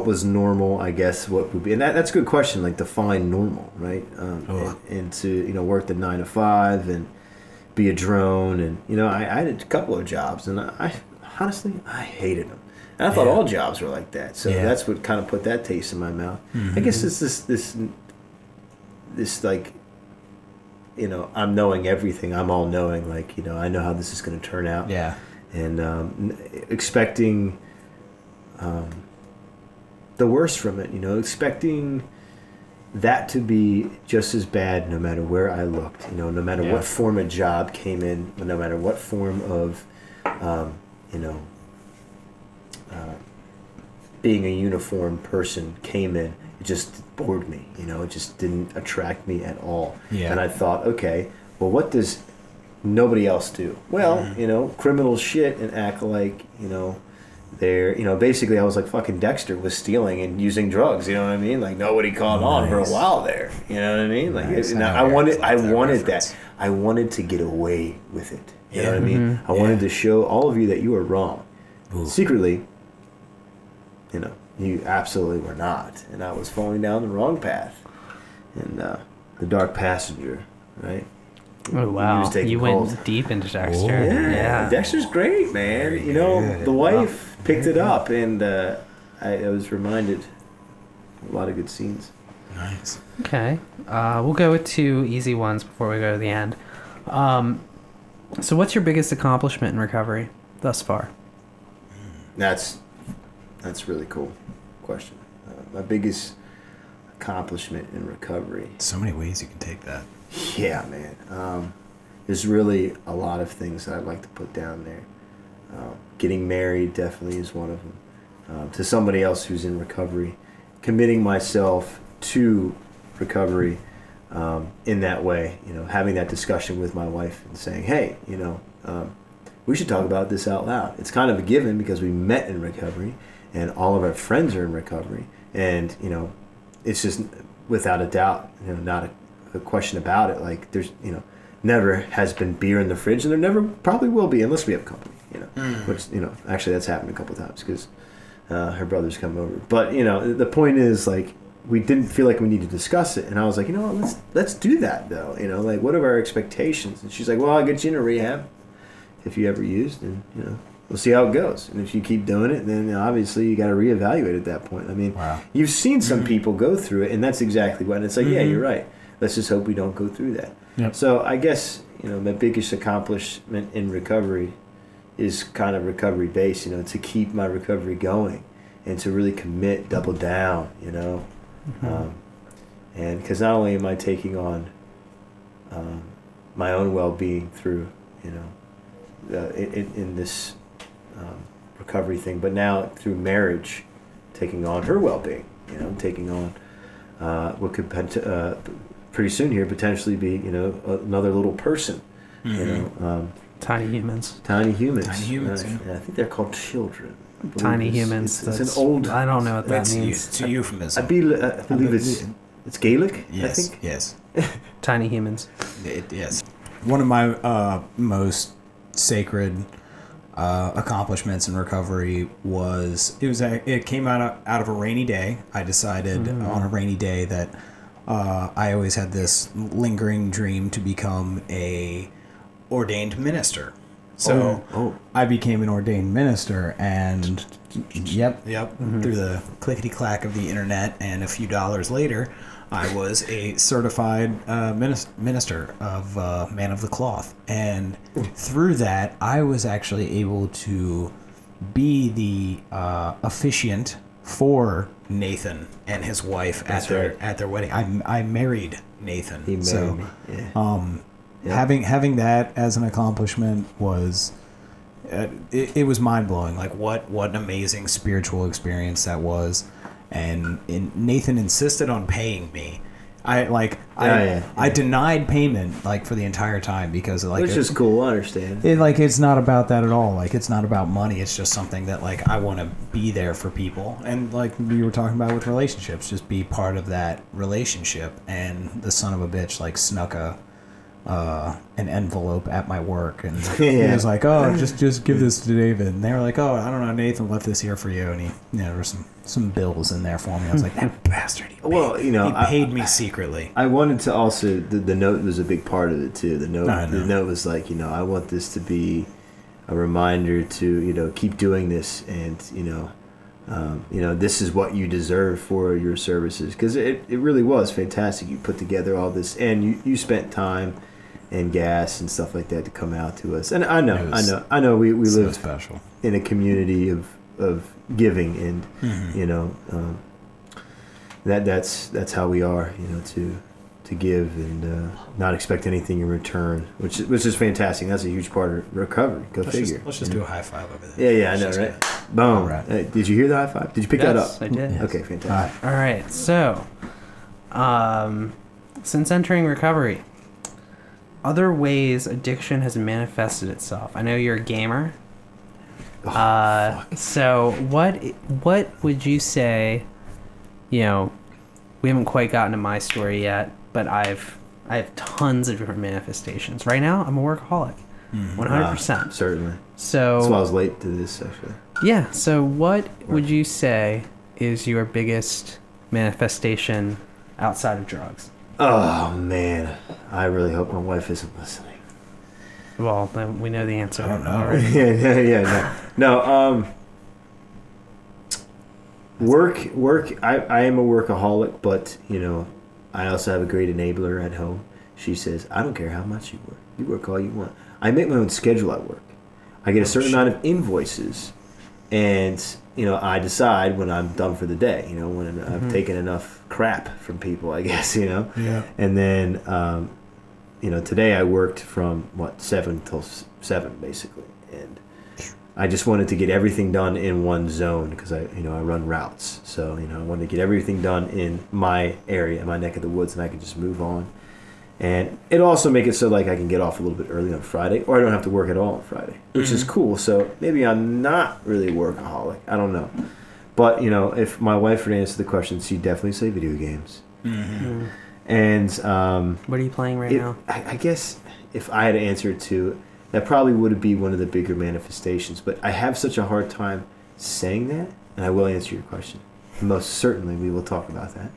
was normal, I guess. What would be, and that's a good question. Like, define normal, right? And to, you know, work the 9 to 5 and be a drone, and you know, I had a couple of jobs, and I honestly I hated them. And I thought all jobs were like that, so that's what kind of put that taste in my mouth. I guess it's this like, you know, I'm knowing everything. I'm all knowing. Like, you know, I know how this is going to turn out. Yeah. And expecting the worst from it, you know, expecting that to be just as bad no matter where I looked, you know, no matter what form a job came in, no matter what form of, you know, being a uniform person came in. It just bored me, you know, it just didn't attract me at all. Yeah. And I thought, okay, well, what does nobody else do? Well, you know, criminal shit and act like, you know, they're, you know, basically I was like fucking Dexter was stealing and using drugs, you know what I mean? Like, nobody caught on for a while there, you know what I mean? Like, Nice. I wanted that. I wanted to get away with it. You know what I mean? I wanted to show all of you that you were wrong. Ooh. Secretly, you know, you absolutely were not. And I was falling down the wrong path. And the dark passenger, right? Oh, He wow. was taking You calls. went deep into Dexter. Oh. Yeah, Dexter's great, man. You know, good. the wife picked it up, and I was reminded a lot of good scenes. Nice. Okay. We'll go with 2 easy ones before we go to the end. So what's your biggest accomplishment in recovery thus far? That's really cool question. My biggest accomplishment in recovery. So many ways you can take that. Yeah, man. There's really a lot of things that I'd like to put down there. Getting married definitely is one of them. to somebody else who's in recovery, committing myself to recovery in that way, having that discussion with my wife and saying, hey, we should talk about this out loud. It's kind of a given because we met in recovery and all of our friends are in recovery. And, it's just without a doubt, not a question about it. Like there's, never has been beer in the fridge and there never probably will be unless we have company, which, actually that's happened a couple of times because her brother's come over. But, the point is like, we didn't feel like we needed to discuss it. And I was like, let's do that though. Like what are our expectations? And she's like, well, I'll get you in a rehab if you ever used and, we'll see how it goes. And if you keep doing it, then obviously you got to reevaluate at that point. I mean, wow. You've seen some people go through it and that's exactly what, and it's like, yeah, you're right. Let's just hope we don't go through that. Yep. So I guess, my biggest accomplishment in recovery is kind of recovery based, to keep my recovery going and to really commit, double down, and because not only am I taking on my own well-being through, in this recovery thing, but now through marriage, taking on her well-being, taking on what could pretty soon here potentially be, another little person, Tiny humans. Tiny humans. Yeah. I think they're called children. Tiny humans. It's an old. I don't know what that means. It's a euphemism. I believe it's Gaelic. Yes. I think. Yes. Tiny humans. Yes. One of my most sacred accomplishments in recovery was it came out of a rainy day. I decided on a rainy day that I always had this lingering dream to become a ordained minister. So I became an ordained minister, and yep, through the clickety clack of the internet, and a few dollars later, I was a certified minister of Man of the Cloth, and through that, I was actually able to be the officiant for Nathan and his wife at their wedding. I married Nathan. He married me. Yeah. Having that as an accomplishment was it was mind-blowing. Like what an amazing spiritual experience that was. And Nathan insisted on paying me. I denied payment like for the entire time because like which is cool. I understand. It's not about that at all. Like it's not about money. It's just something that like I want to be there for people. And like we were talking about with relationships, just be part of that relationship. And the son of a bitch like snuck an envelope at my work, and he was like, "Oh, just give this to David." And they were like, "Oh, I don't know, Nathan left this here for you." And he, there were some bills in there for me. I was like, "That bastard!" He paid me secretly. I wanted to also the note was a big part of it too. The note was like, I want this to be a reminder to keep doing this, and this is what you deserve for your services, because it really was fantastic. You put together all this, and you spent time and gas and stuff like that to come out to us. And I know we live special in a community of giving, and that's how we are, to give and not expect anything in return, which is fantastic. That's a huge part of recovery. Figure. Let's just do a high five over there. Yeah, I know, right? Boom. Right. Hey, did you hear the high five? Did you pick that up? Yes, I did. Yes. Okay, fantastic. All right. So, since entering recovery, other ways addiction has manifested itself. I know you're a gamer. So what would you say? We haven't quite gotten to my story yet, but I have tons of different manifestations. Right now, I'm a workaholic, 100%. Certainly. So that's why I was late to this, actually. Yeah. So what would you say is your biggest manifestation outside of drugs? Oh man, I really hope my wife isn't listening. Well, then we know the answer. I don't know. already. No. Work. I am a workaholic, but I also have a great enabler at home. She says, I don't care how much you work. You work all you want. I make my own schedule at work. I get a certain amount of invoices, and I decide when I'm done for the day. When I've taken enough crap from people, I guess. Yeah. And then today I worked from 7 till 7 basically, and I just wanted to get everything done in one zone because I run routes. So, I wanted to get everything done in my area, my neck of the woods, and I could just move on. And it also make it so like I can get off a little bit early on Friday, or I don't have to work at all on Friday, which is cool. So maybe I'm not really a workaholic. I don't know. But, if my wife would answer the question, she'd definitely say video games. Mm-hmm. And what are you playing right now? I guess if I had to answer it too, that probably would be one of the bigger manifestations. But I have such a hard time saying that, and I will answer your question. Most certainly, we will talk about that.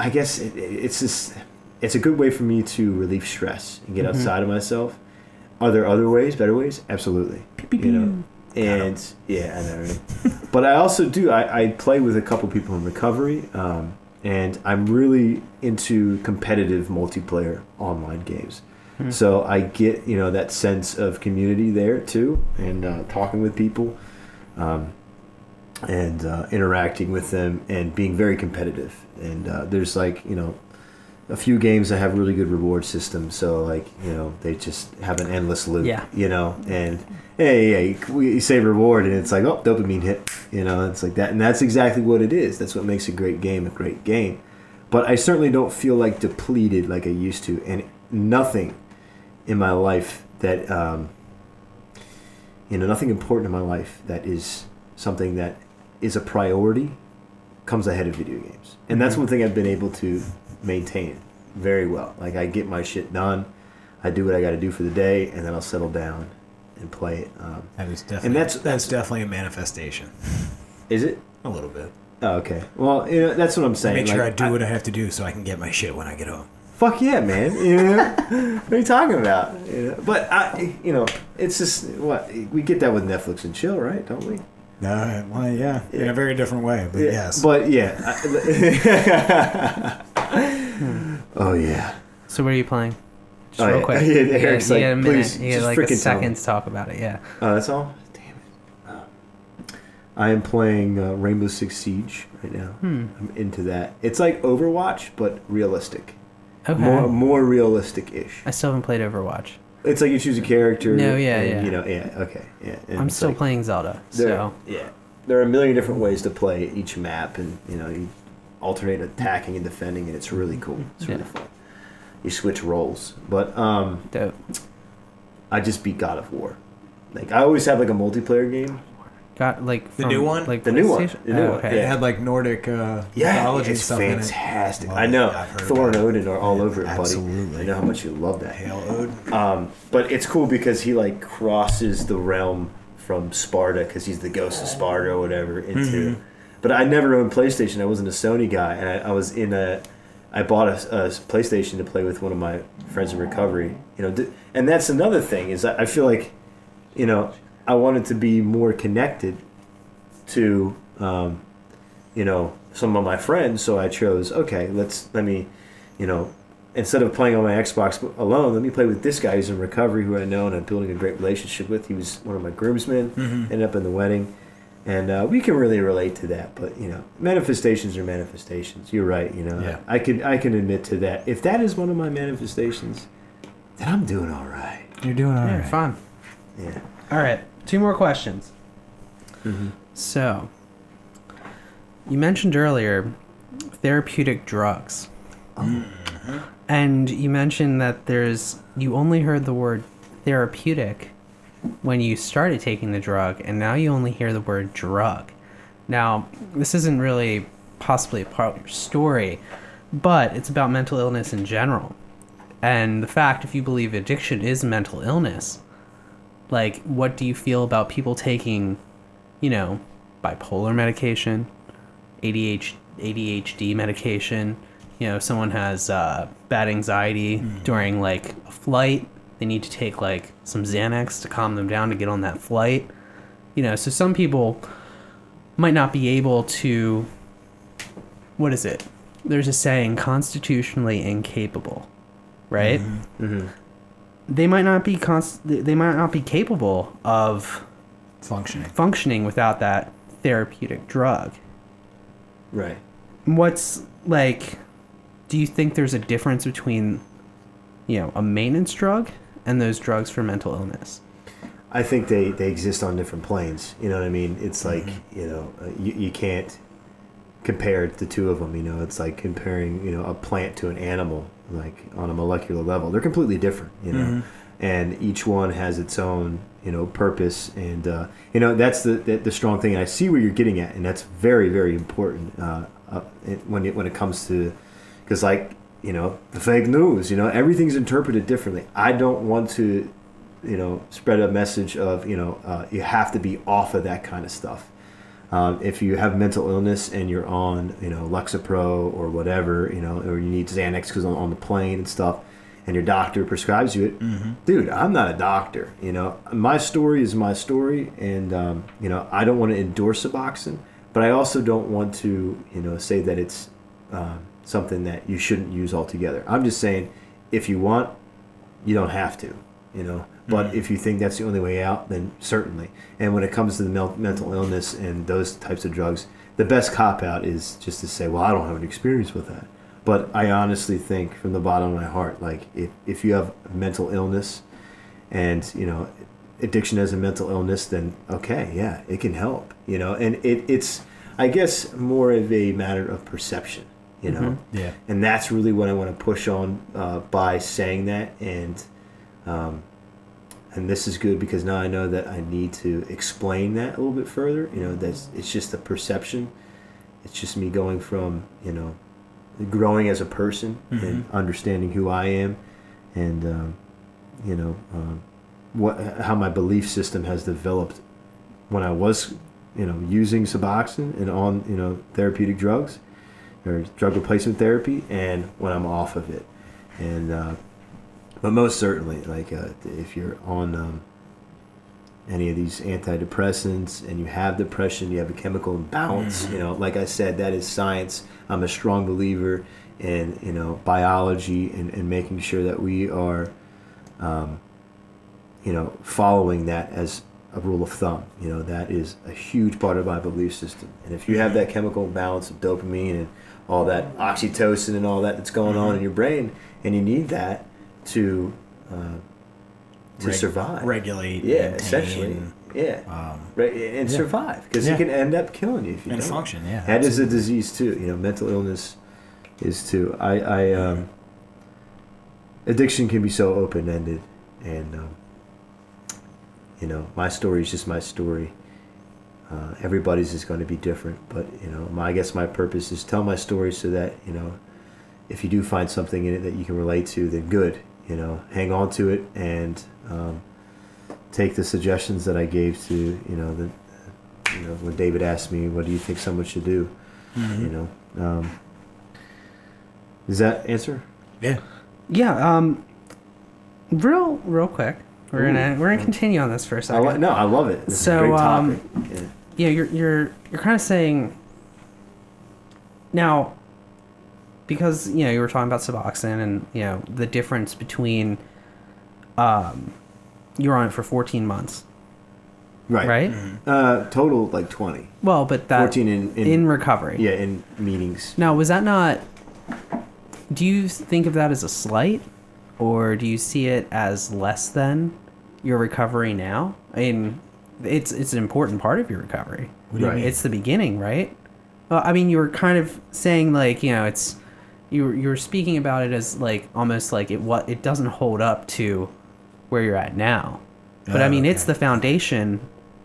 I guess it's a good way for me to relieve stress and get outside of myself. Are there other ways, better ways? Absolutely. And yeah, I know. Right? But I also do. I play with a couple people in recovery, and I'm really into competitive multiplayer online games. So I get that sense of community there too, and talking with people, and interacting with them, and being very competitive. And there's a few games that have really good reward systems. So they just have an endless loop. Yeah. And hey, we say reward, and it's like, oh, dopamine hit. It's like that, and that's exactly what it is. That's what makes a great game. But I certainly don't feel like depleted like I used to, and nothing in my life that nothing important in my life that is something that is a priority comes ahead of video games. And that's one thing I've been able to maintain very well. Like, I get my shit done, I do what I got to do for the day, and then I'll settle down and play it. That's definitely a manifestation. Is it? A little bit. Oh, okay. Well, that's what I'm saying. Make sure I do what I have to do so I can get my shit when I get home. Fuck yeah, man. What are you talking about? But it's just what we get that with Netflix and chill, right? Don't we? Well, yeah, in a very different way, but yes. But yeah. Oh yeah. So what are you playing? Just real quick. Yeah, Eric's you get a minute. please, You get just like a freaking second to talk about it. Yeah. Oh, that's all. Damn it. I am playing Rainbow Six Siege right now. I'm into that. It's like Overwatch, but realistic. Okay. More realistic-ish. I still haven't played Overwatch. It's like you choose a character. No, yeah. Okay, yeah. And I'm still playing Zelda, so. Yeah. There are a million different ways to play each map, and, you alternate attacking and defending, and it's really cool. It's really fun. You switch roles. But, dope. I just beat God of War. Like, I always have, like, a multiplayer game. Got, like, the new one? Like the new one. PlayStation? Oh, okay. It had, like, Nordic mythology it's stuff fantastic. in it. I know. I've heard Thor and about Odin are all over it, buddy. Absolutely. I know how much you love that. Hail Odin. But it's cool because he, like, crosses the realm from Sparta, because he's the ghost of Sparta or whatever, into... But I never owned PlayStation. I wasn't a Sony guy, and I was in I bought a PlayStation to play with one of my friends in recovery. And that's another thing, is I feel like, I wanted to be more connected to, some of my friends, so I chose, okay, let me, instead of playing on my Xbox alone, let me play with this guy who's in recovery, who I know and I'm building a great relationship with. He was one of my groomsmen, ended up in the wedding, and we can really relate to that. But manifestations are manifestations. You're right. Yeah. I can admit to that. If that is one of my manifestations, then I'm doing all right. You're doing all right. Fun. Yeah. All right. 2 more questions. So, you mentioned earlier therapeutic drugs. And you mentioned that you only heard the word therapeutic when you started taking the drug, and now you only hear the word drug. Now, this isn't really possibly a part of your story, but it's about mental illness in general. And the fact, if you believe addiction is mental illness, like, what do you feel about people taking, bipolar medication, ADHD medication? Someone has bad anxiety during, like, a flight. They need to take, like, some Xanax to calm them down to get on that flight. So some people might not be able to, what is it? There's a saying, constitutionally incapable, right? They might not be capable of functioning without that therapeutic drug. Right. What's, like, do you think there's a difference between, a maintenance drug and those drugs for mental illness? I think they exist on different planes. You know what I mean? It's like, you can't compare the two of them. You know, it's like comparing, a plant to an animal, like on a molecular level. They're completely different, and each one has its own, purpose. And, that's the strong thing. And I see where you're getting at, and that's very, very important when it comes to, because like, the fake news, everything's interpreted differently. I don't want to, spread a message of, you have to be off of that kind of stuff. If you have mental illness and you're on, Lexapro or whatever, or you need Xanax because on the plane and stuff, and your doctor prescribes you it, dude, I'm not a doctor. My story is my story, and I don't want to endorse Suboxone, but I also don't want to, say that it's something that you shouldn't use altogether. I'm just saying, if you want, you don't have to, But if you think that's the only way out, then certainly. And when it comes to the mental illness and those types of drugs, the best cop-out is just to say, well, I don't have an experience with that. But I honestly think from the bottom of my heart, like if you have mental illness and, addiction as a mental illness, then okay, yeah, it can help, And it's, I guess, more of a matter of perception, Yeah. And that's really what I want to push on by saying that. And this is good because now I know that I need to explain that a little bit further. It's just a perception. It's just me going from, growing as a person and understanding who I am, and how my belief system has developed when I was, using Suboxone and on, therapeutic drugs or drug replacement therapy, and when I'm off of it. And but most certainly, like if you're on any of these antidepressants and you have depression, you have a chemical imbalance, like I said, that is science. I'm a strong believer in, biology and making sure that we are, following that as a rule of thumb. That is a huge part of my belief system. And if you have that chemical imbalance of dopamine and all that oxytocin and all that that's going on in your brain, and you need that to survive, regulate, maintain, essentially, survive, because it can end up killing you if you don't function. Yeah, that is a disease too. Mental illness is too. Addiction can be so open-ended, and my story is just my story. Everybody's is going to be different, but I guess my purpose is tell my story so that if you do find something in it that you can relate to, then good. Hang on to it and take the suggestions that I gave to, when David asked me, what do you think someone should do? Does that answer? Yeah. Yeah. Real quick. We're gonna continue on this for a second. I love it. This is a great topic. You're kind of saying now, because you were talking about Suboxone and the difference between you were on it for 14 months, right? Total like 20. Well, but that 14 in recovery. Yeah, in meetings. Now, was that not? Do you think of that as a slight, or do you see it as less than your recovery now? I mean, it's an important part of your recovery. Right. It's the beginning, right? Well, I mean, you were kind of saying like it's. You were speaking about it as like almost like it doesn't hold up to where you're at now, but I mean it's the foundation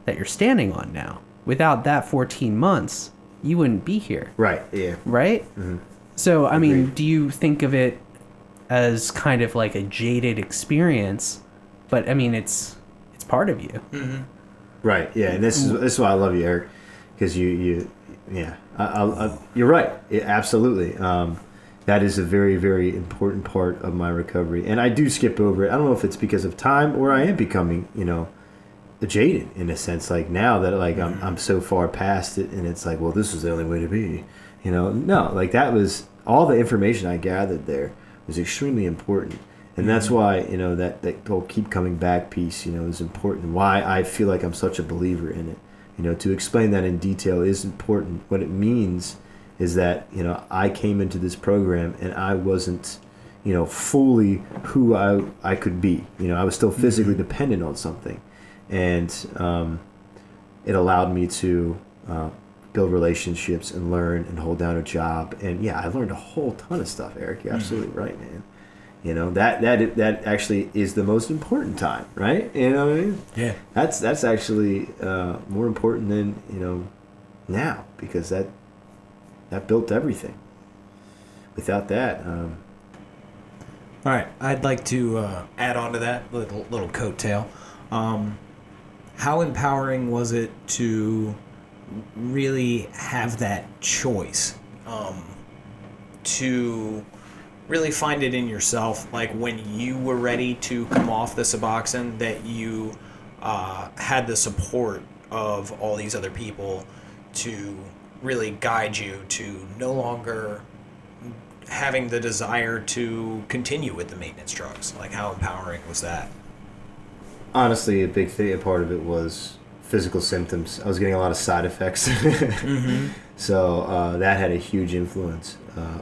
that you're standing on now. Without that 14 months, you wouldn't be here. Right. Yeah. Right. Mm-hmm. So I mean, do you think of it as kind of like a jaded experience? But I mean, it's part of you. Mm-hmm. Right. Yeah. And this is why I love you, Eric, because you're right. Absolutely. That is a very, very important part of my recovery. And I do skip over it. I don't know if it's because of time or I am becoming, jaded in a sense. Like now that like I'm so far past it and it's like, well, this is the only way to be. No, like that was all the information I gathered there was extremely important. And that's why, that whole keep coming back piece, is important. Why I feel like I'm such a believer in it. To explain that in detail is important. What it means is that I came into this program and I wasn't fully who I could be. I was still physically dependent on something, and it allowed me to build relationships and learn and hold down a job. And yeah, I learned a whole ton of stuff, Eric. You're absolutely right, man. That actually is the most important time, right? You know what I mean? Yeah. That's actually more important than now, because that built everything. Without that, All right, I'd like to add on to that little coattail. How empowering was it to really have that choice, to really find it in yourself, like when you were ready to come off the Suboxone, that you had the support of all these other people to really guide you to no longer having the desire to continue with the maintenance drugs? Like, how empowering was that? honestly, a big thing, a part of it was physical symptoms. I was getting a lot of side effects. Mm-hmm. So that had a huge influence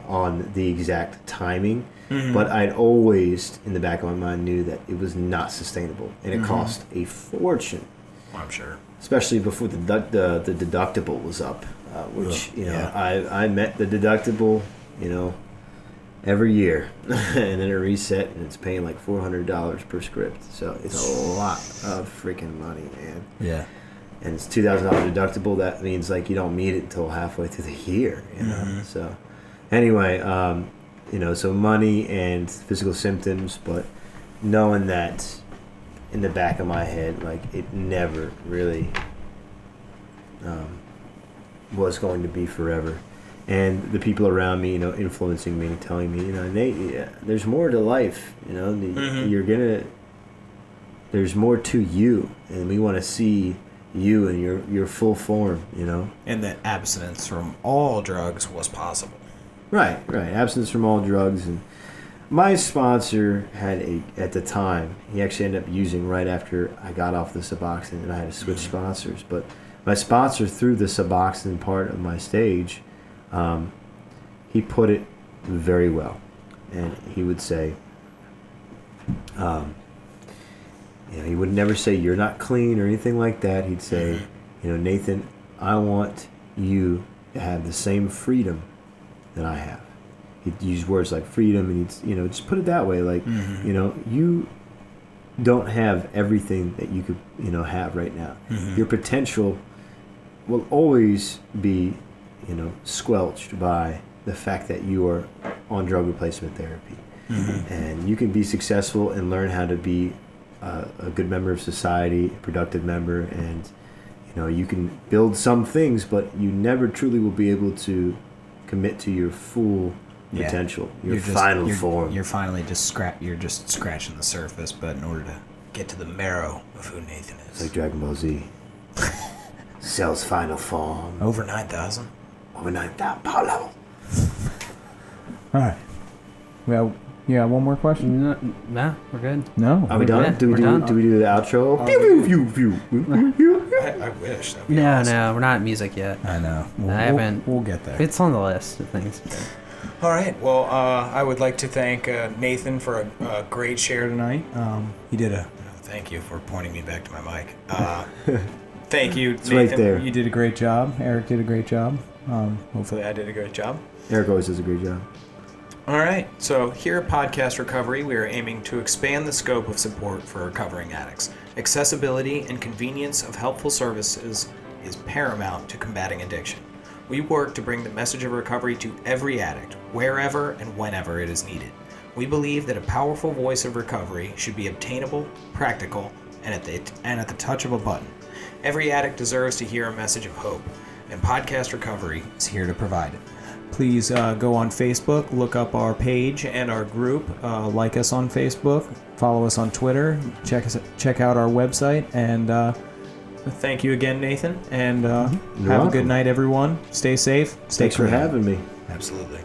on the exact timing. Mm-hmm. But I'd always, in the back of my mind, knew that it was not sustainable. And it Mm-hmm. cost a fortune. I'm sure. Especially before the deductible was up. Which, Yeah. I met the deductible, every year. And then it reset, and it's paying like $400 per script. So it's a lot of freaking money, man. Yeah. And it's $2,000 deductible. That means like you don't meet it until halfway through the year, Mm-hmm. So anyway, so money and physical symptoms, but knowing that in the back of my head, like it never really was going to be forever. And the people around me, influencing me, telling me, Nate, there's more to life. Mm-hmm. There's more to you, and we want to see you in your full form. And that abstinence from all drugs was possible. Right. Abstinence from all drugs. And my sponsor had at the time, he actually ended up using right after I got off the Suboxone, and I had to switch sponsors. But my sponsor, through the Suboxone part of my stage, he put it very well. And he would say, he would never say you're not clean or anything like that. He'd say, Nathan, I want you to have the same freedom that I have. He'd use words like freedom, and he'd just put it that way, like you don't have everything that you could have right now. Mm-hmm. Your potential will always be squelched by the fact that you are on drug replacement therapy. Mm-hmm. And you can be successful and learn how to be a good member of society, a productive member, and you can build some things, but you never truly will be able to commit to your full potential, your final form. You're finally just scratching the surface, but in order to get to the marrow of who Nathan is, It's like Dragon Ball Z. Cell's final form. over 9,000. Over 9,000 power level. All right. Well, yeah, one more question? Nah, we're good. No. Are we done? Yeah, do we we're do done. do we do the outro? Pew, pew, pew, pew, pew. I wish. That'd be No, awesome. no, we're not at music yet. I know. I haven't- We'll get there. It's on the list of things. All right. Well, I would like to thank Nathan for a great share tonight. He did a. Thank you for pointing me back to my mic. Thank you, It's Nathan. right there. You did a great job. Eric did a great job. Hopefully, I did a great job. Eric always does a great job. All right. So here at Podcast Recovery, we are aiming to expand the scope of support for recovering addicts. Accessibility and convenience of helpful services is paramount to combating addiction. We work to bring the message of recovery to every addict, wherever and whenever it is needed. We believe that a powerful voice of recovery should be obtainable, practical, and at the touch of a button. Every addict deserves to hear a message of hope, and Podcast Recovery is here to provide it. Please go on Facebook, look up our page and our group, like us on Facebook, follow us on Twitter, check out our website, and thank you again, Nathan, and have a welcome. good night, everyone. Stay safe. Stay Thanks for clean. having me. Absolutely.